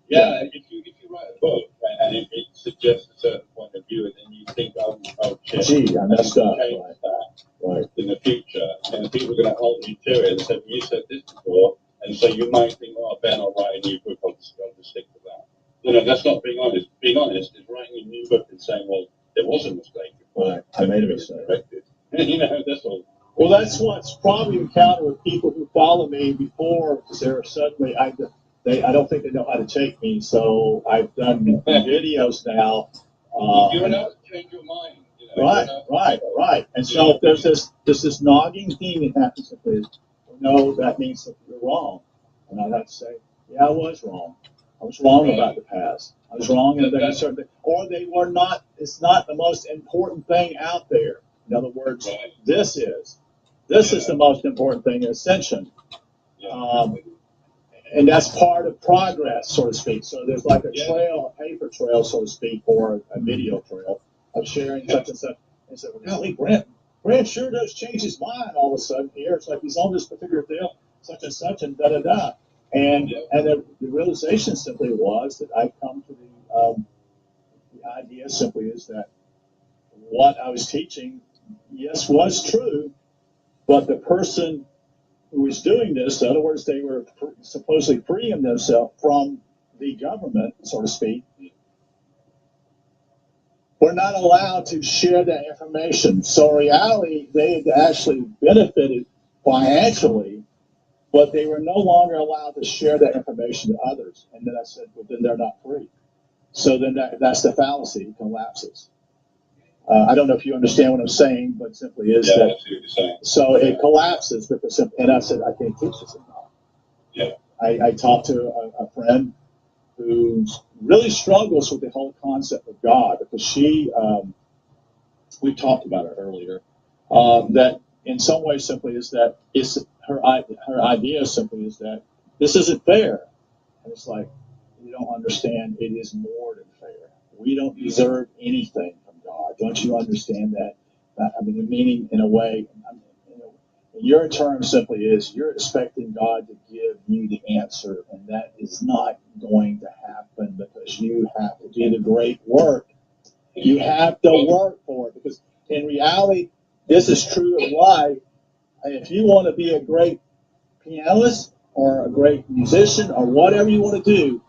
Yeah, if you write a book and it suggests a certain point of view, and then you think, oh shit, gee, I messed up. Change that in the future, and people are going to hold you to it and say, you said this before, and so you might think, I better not write a new book. I'll just stick to that. That's not being honest. Being honest is writing a new book and saying, well, there was a mistake before. I made a mistake. That's all. Well, that's what's probably encountered with people who follow me before, because they're suddenly I don't think they know how to take me, so I've done videos now. You're allowed to change your mind. Right. And so there's this nagging thing that happens with this. No, that means that you're wrong. And I'd have to say, yeah, I was wrong. I was wrong about the past. I was wrong in a certain thing. Or they were not, it's not the most important thing out there. In other words, this is the most important thing in Ascension. And that's part of progress, so to speak. So there's like a trail, a paper trail, so to speak, or a video trail of sharing such and such. And so, golly, Brent sure does change his mind all of a sudden here. It's like he's on this particular deal, such and such, and da da da. And the realization simply was that I've come to the idea simply is that what I was teaching, yes, was true, but the person who was doing this, in other words, they were supposedly freeing themselves from the government, so to speak, were not allowed to share that information. So in reality, they had actually benefited financially, but they were no longer allowed to share that information to others. And then I said, well, then they're not free. So then that's the fallacy, it collapses. I don't know if you understand what I'm saying, but simply is that. I see what you're saying. So it collapses because, and I said, I can't teach this anymore. Yeah. I talked to a friend who really struggles with the whole concept of God because she, we talked about it earlier, that in some ways simply is that her idea simply is that this isn't fair. And it's like, you don't understand, it is more than fair. We don't deserve anything from God. Don't you understand that? I mean, the meaning in a way, in your terms simply is you're expecting God to give you the answer, and that is not going to happen because you have to do the great work. You have to work for it because in reality, this is true of life. If you want to be a great pianist or a great musician or whatever you want to do,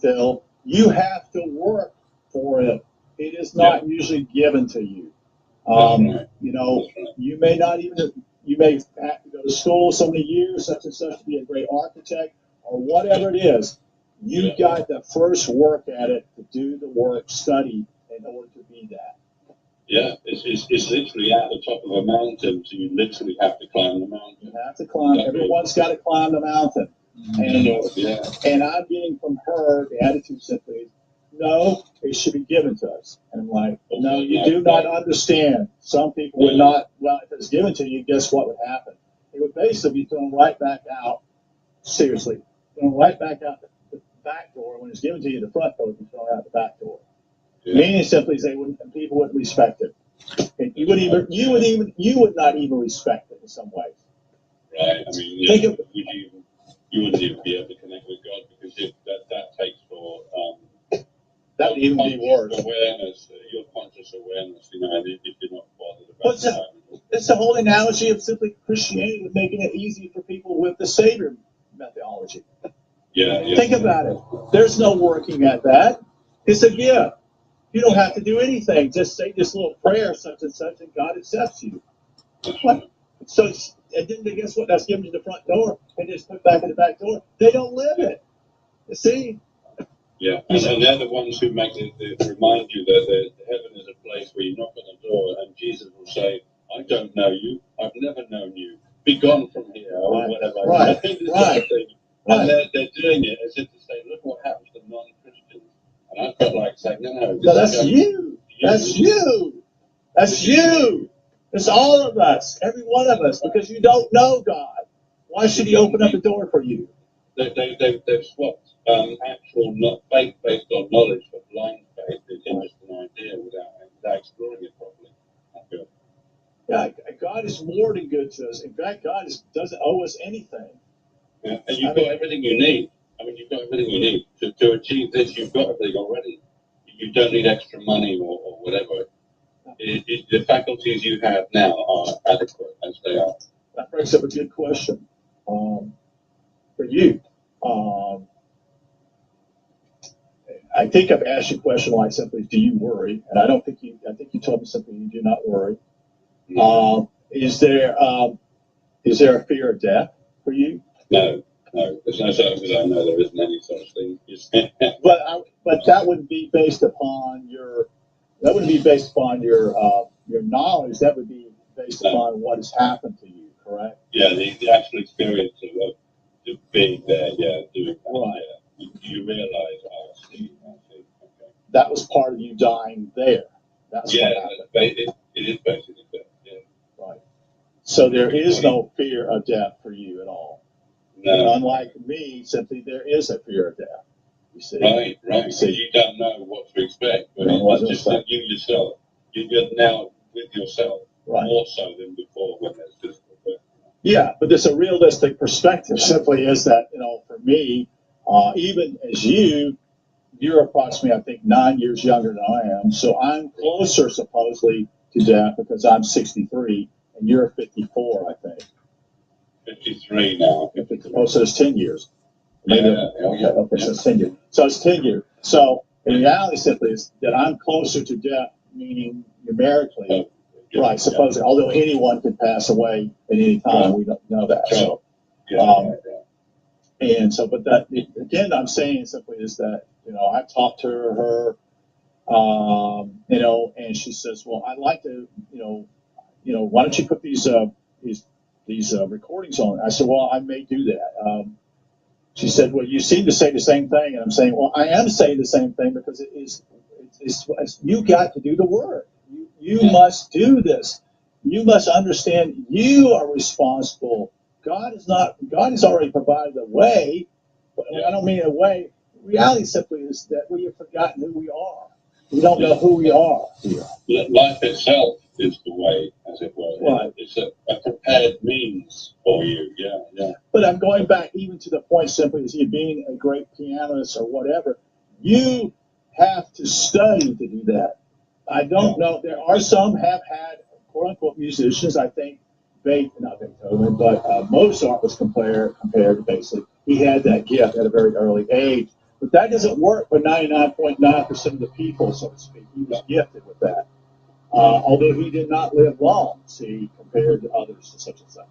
Phil, you have to work for it. It is not usually given to you. You know, you may not even, you may have to go to school so many years, such and such, to be a great architect or whatever it is. You've got to first work at it, to do the work, study in order to be that. Yeah, it's literally at the top of a mountain, so you literally have to climb the mountain. You have to climb. Everyone's got to climb the mountain. And I'm getting from her the attitude simply is, no, it should be given to us. And I'm like, no, you do not understand. Some people would not, well, if it's given to you, guess what would happen? It would basically be thrown right back out, seriously, thrown right back out the back door. When it's given to you, the front door would be thrown out the back door. Meaning simply is people wouldn't respect it. And you would not even respect it in some ways. Right. I mean, you wouldn't even be able to connect with God because that takes for that would even be worse. Awareness, your conscious awareness, you know, if you're not bothered about that. It's the whole analogy of simply Christianity making it easy for people with the Savior methodology. Think about it. There's no working at that. It's a gift. You don't have to do anything. Just say this little prayer, such and such, and God accepts you. What? So, and then guess what? That's given to the front door and just put back in the back door. They don't live it. You see? Yeah, and they're the ones who make remind you that heaven is a place where you knock on the door and Jesus will say, I don't know you. I've never known you. Be gone from here, or whatever. Right. And they're doing it as if to say, look what happens to non-Christians. And I felt like saying, no, that's you. That's you. That's you. It's all of us, every one of us, because you don't know God. Why should He open up the door for you? They've swapped actual not faith based on knowledge for blind faith in just an idea without exploring it properly. I feel. Yeah, God is more than good to us. In fact, God doesn't owe us anything. Yeah, and you've got everything you need. I mean, you've got everything you need to achieve this. You've got everything already. You don't need extra money or whatever. The faculties you have now are adequate as they are. That brings up a good question for you. I think I've asked you a question like simply, do you worry? And I think you told me simply you do not worry. Is there a fear of death for you? No. There's no such thing. I know there isn't any such thing. But that would be based upon your That wouldn't be based upon your knowledge. That would be based No. upon what has happened to you, correct? Yeah, the actual experience of being there, yeah, doing that. Right. Yeah. You realize, oh, I see. Okay. That was part of you dying there. That's Yeah, what happened. it is basically that. Yeah. Right. So there is no fear of death for you at all. No. Unlike me, simply there is a fear of death. You see? Right. You see? You don't know what to expect, but No, what it's to just that expect. you yourself, you're now with yourself Right. more so than before when there's just. Yeah, but there's a realistic perspective. Simply is that, for me, even as you're approximately, I think, 9 years younger than I am. So I'm closer, supposedly, to death because I'm 63 and you're 54, I think. 53 now. 53. Oh, so it's 10 years. Maybe, Yeah. okay, so it's 10 years. So it's 10 years. So in reality, simply is that I'm closer to death, meaning numerically. Right, supposedly, although anyone could pass away at any time, we don't know that. So, and so, but that again, I'm saying simply is that I've talked to her, and she says, well, I'd like to, why don't you put these recordings on? I said, well, I may do that. She said, well, you seem to say the same thing, and I'm saying, well, I am saying the same thing because it's you got to do the work. You must do this. You must understand you are responsible. God has already provided a way. But I don't mean a way. Reality simply is that we have forgotten who we are. We don't know who we are here. Life itself is the way, as it were. Right. It's a prepared means for you. Yeah. But I'm going back even to the point simply as you being a great pianist or whatever. You have to study to do that. I don't know. There are some have had quote unquote musicians. I think not Beethoven, but Mozart was compared basically. He had that gift at a very early age, but that doesn't work for 99.9% of the people, so to speak. He was gifted with that, although he did not live long. See, compared to others and such and such.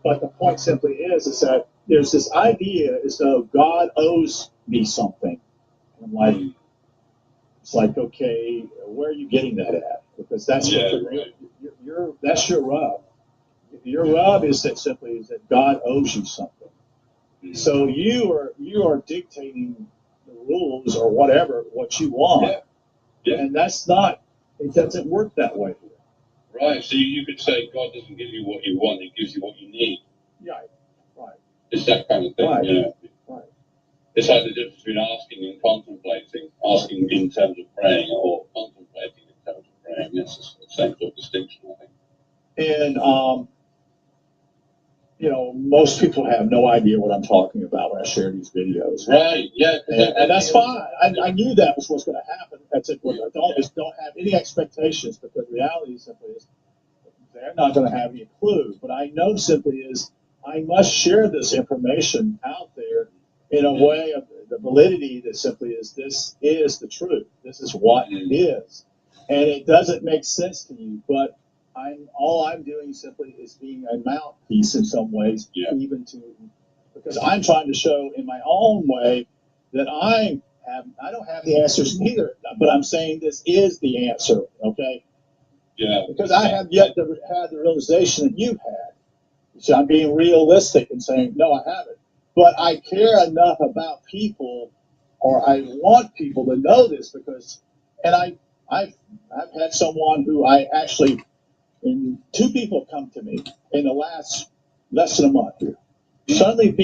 But the point simply is that there's this idea as though God owes me something. And I'm like, it's like, okay, where are you getting that at? Because that's that's your rub. Your rub is that simply is that God owes you something. So you are dictating the rules or whatever what you want, and that's not. It doesn't work that way here. Right. So you could say God doesn't give you what you want; He gives you what you need. Right. It's that kind of thing. Right. Right. It's like the difference between asking and contemplating. Asking in terms of praying, or contemplating in terms of praying. It's the same sort of distinction, I think. And most people have no idea what I'm talking about when I share these videos. Right. Yeah. And that's fine. I knew that was what's going to happen. That's it. Don't have any expectations because reality simply is they're not going to have any clue. But I know simply is I must share this information out there in a way of the validity that simply is this is the truth. This is what it is. And it doesn't make sense to you, but all I'm doing simply is being a mouthpiece in some ways, even because I'm trying to show in my own way that I don't have the answers neither, but I'm saying this is the answer, okay? Yeah. Because I have yet to have the realization that you've had. So I'm being realistic and saying, no, I haven't. But I care enough about people, or I want people to know this because, and I've had someone who I actually, and two people have come to me in the last less than a month here. Suddenly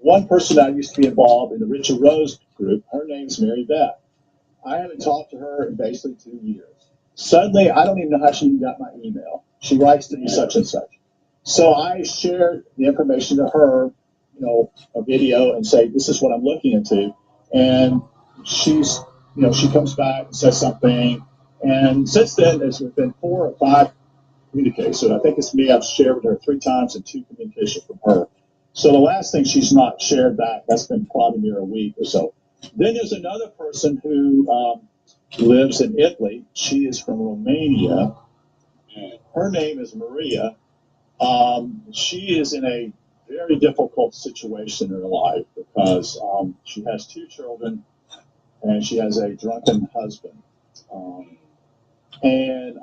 one person that used to be involved in the Richard Rose group, her name's Mary Beth. I haven't talked to her in basically 2 years. Suddenly, I don't even know how she even got my email. She writes to me such and such. So I shared the information to her, a video, and say, this is what I'm looking into. And she comes back and says something. And since then, there's been 4 or 5 communications. So I think it's me. I've shared with her 3 times and 2 communications from her. So the last thing she's not shared back, that's been probably near a week or so. Then there's another person who lives in Italy. She is from Romania. Her name is Maria. She is in a very difficult situation in her life because she has 2 children and she has a drunken husband. And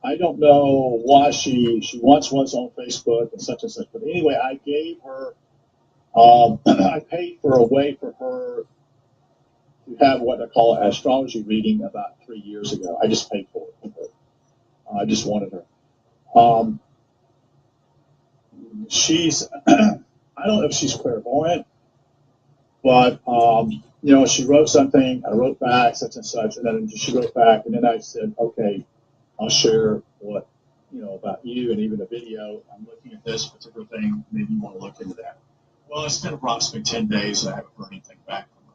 I don't know why she once was on Facebook and such, but anyway, I gave her I paid for a way for her to have what I call an astrology reading about 3 years ago. I just paid for it. I just wanted her. Um, she's I don't know if she's clairvoyant, but she wrote something. I wrote back such and such, and then she wrote back, and then I said, okay, I'll share what about you and even a video. I'm looking at this particular thing. Maybe you want to look into that. Well, it's been approximately 10 days, and I haven't heard anything back from her.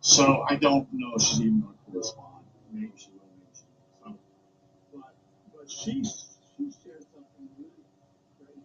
So I don't know if she's even going to correspond. Maybe she will. Maybe she won't. So, but she shared something really crazy.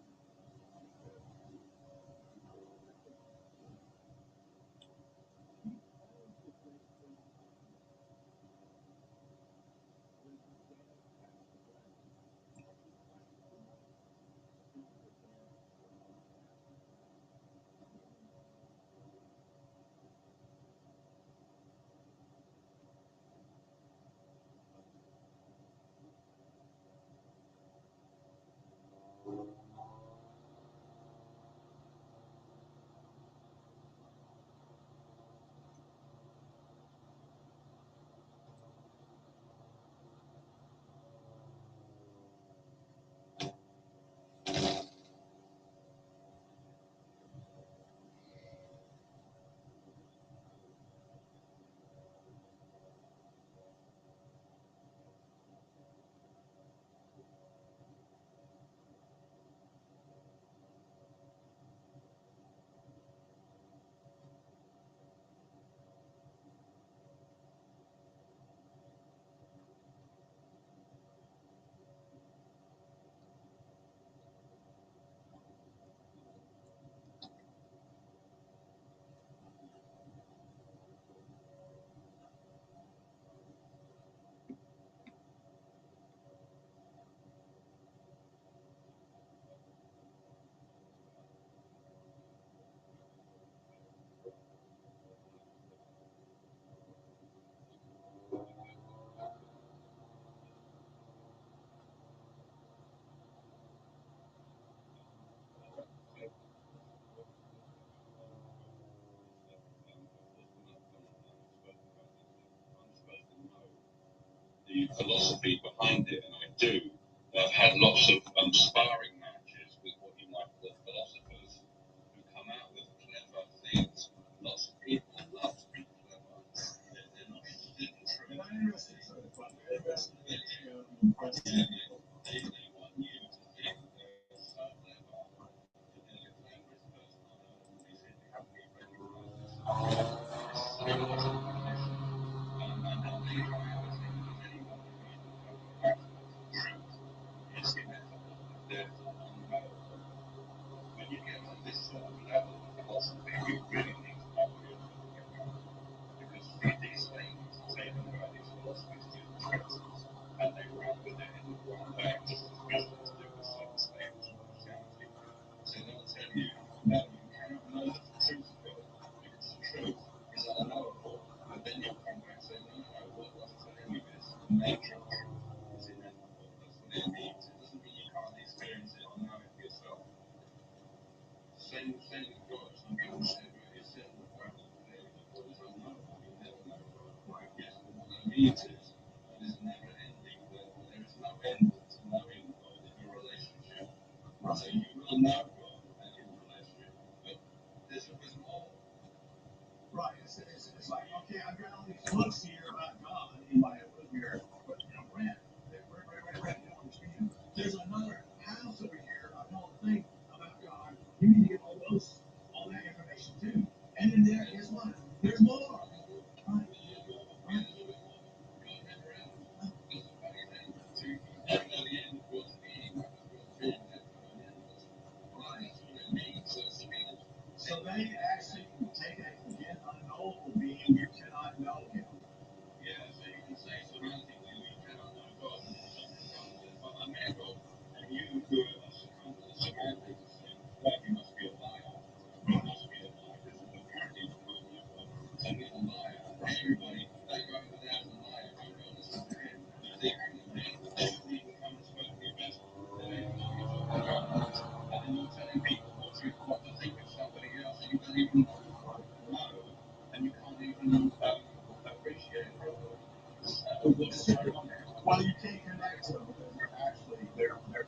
The philosophy behind it, and I do. I've had lots of sparring matches with what you might call philosophers who come out with clever things. Lots of people love to be clever. They're not interested in truth. And I'm interested in truth, but they're interested in they want you to think they're so clever. They're the cleverest person on earth, and they said they have to be recognized. And then they come out with things that anyone can read. It's inevitable that there's an unknown. When you get to this sort of level of philosophy, you really need to know what you're talking about. Because these things, say them about these philosophies to the truth, and they run with it in the wrong way, just as Muslims do with certain statements of Christianity. So they'll tell you that you cannot know the truth of God because the truth is unknowable. But then you'll come back and say, no, what's telling you is the nature of truth is ineffable. That's what it means. It doesn't mean you can't experience it or know it for yourself. Same with God. Some people say, well, it says in the Bible clearly that God is unknowable. You never know God. Right? Yes, but what that means is that it's never ending. That there is no end to knowing God in a relationship. Right. So you will know God in a relationship, but there's more. Right. It's like, okay, I've got all these books here about God in my room here, but read. Read. You don't understand. There's another house over here, a whole thing about God. You need to get all that information too. And then there is what? There's more. Right. Right.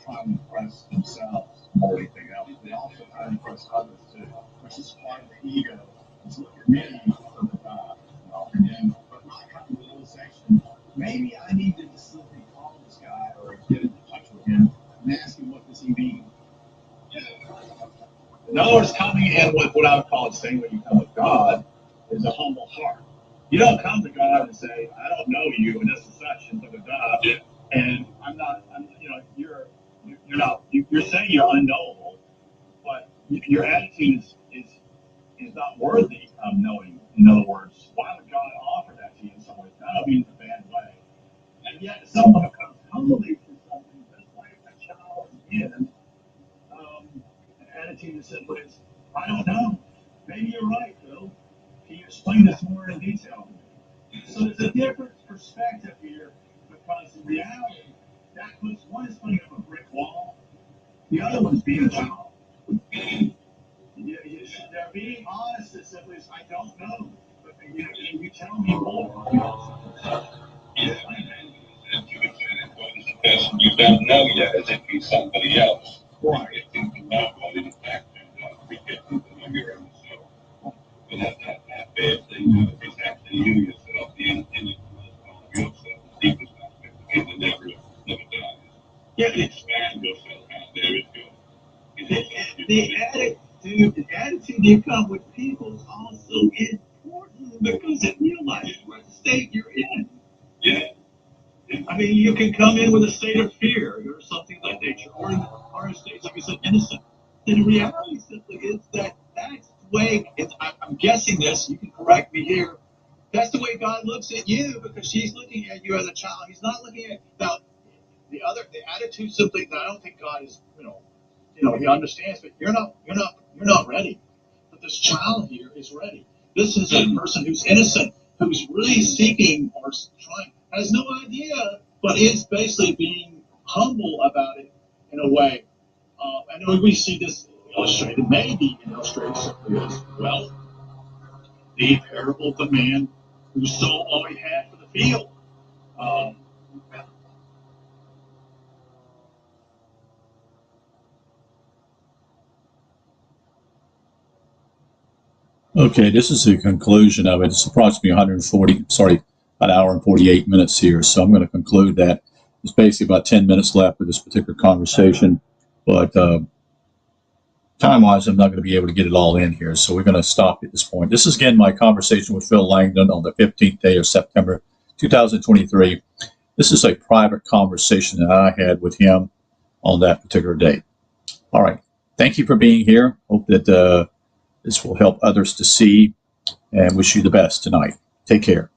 trying to impress themselves or anything else. They also try to impress others too, which is part of the ego. It's look at me for the God, and then but not come to the realization. Maybe I need to just simply call this guy or get in touch with him and ask him what does he mean. In other words, coming in with what I would call the same way you come with God is a humble heart. You don't come to God and say, I don't know you, and this is such and da da da, and you're saying you're unknowable, but your attitude is not worthy of knowing. In other words, why would God offer that to you in some way? I don't mean in a bad way. And yet, someone who comes humbly to something just like a child is, an attitude is simply is, I don't know. Maybe you're right, Phil. Can you explain this more in detail? So there's a different perspective here because in reality, that puts one is putting up a brick wall, the other one's being a child. They're being honest and simply is, I don't know. But can you tell me more? Yeah. And you would say that God is the person you don't know yet, as if he's somebody else. Right. You get to know God in fact, and we get to know your own self. And that bad thing is actually you yourself, the infinite part of yourself, the deepest aspect of it that never dies. Yeah. Expand yourself out there is good. The attitude you come with people is also important because it realizes what state you're in. Yeah. I mean, you can come in with a state of fear or something like nature, or a state, like you said, innocent. And the reality simply is that that's the way, I'm guessing this, you can correct me here, that's the way God looks at you because he's looking at you as a child. He's not looking at, now, the attitude simply, that I don't think God is, he understands, but you're not ready. But this child here is ready. This is a person who's innocent, who's really seeking or trying, has no idea, but is basically being humble about it in a way. And we see this illustrated, maybe illustrated simply as well, the parable of the man who sold all he had for the field. Um, Okay, this is the conclusion of it. It's approximately an hour and 48 minutes here. So I'm going to conclude that. There's basically about 10 minutes left of this particular conversation. But time-wise, I'm not going to be able to get it all in here. So we're going to stop at this point. This is, again, my conversation with Phil Langdon on the 15th day of September, 2023. This is a private conversation that I had with him on that particular day. All right. Thank you for being here. Hope that this will help others to see, and wish you the best tonight. Take care.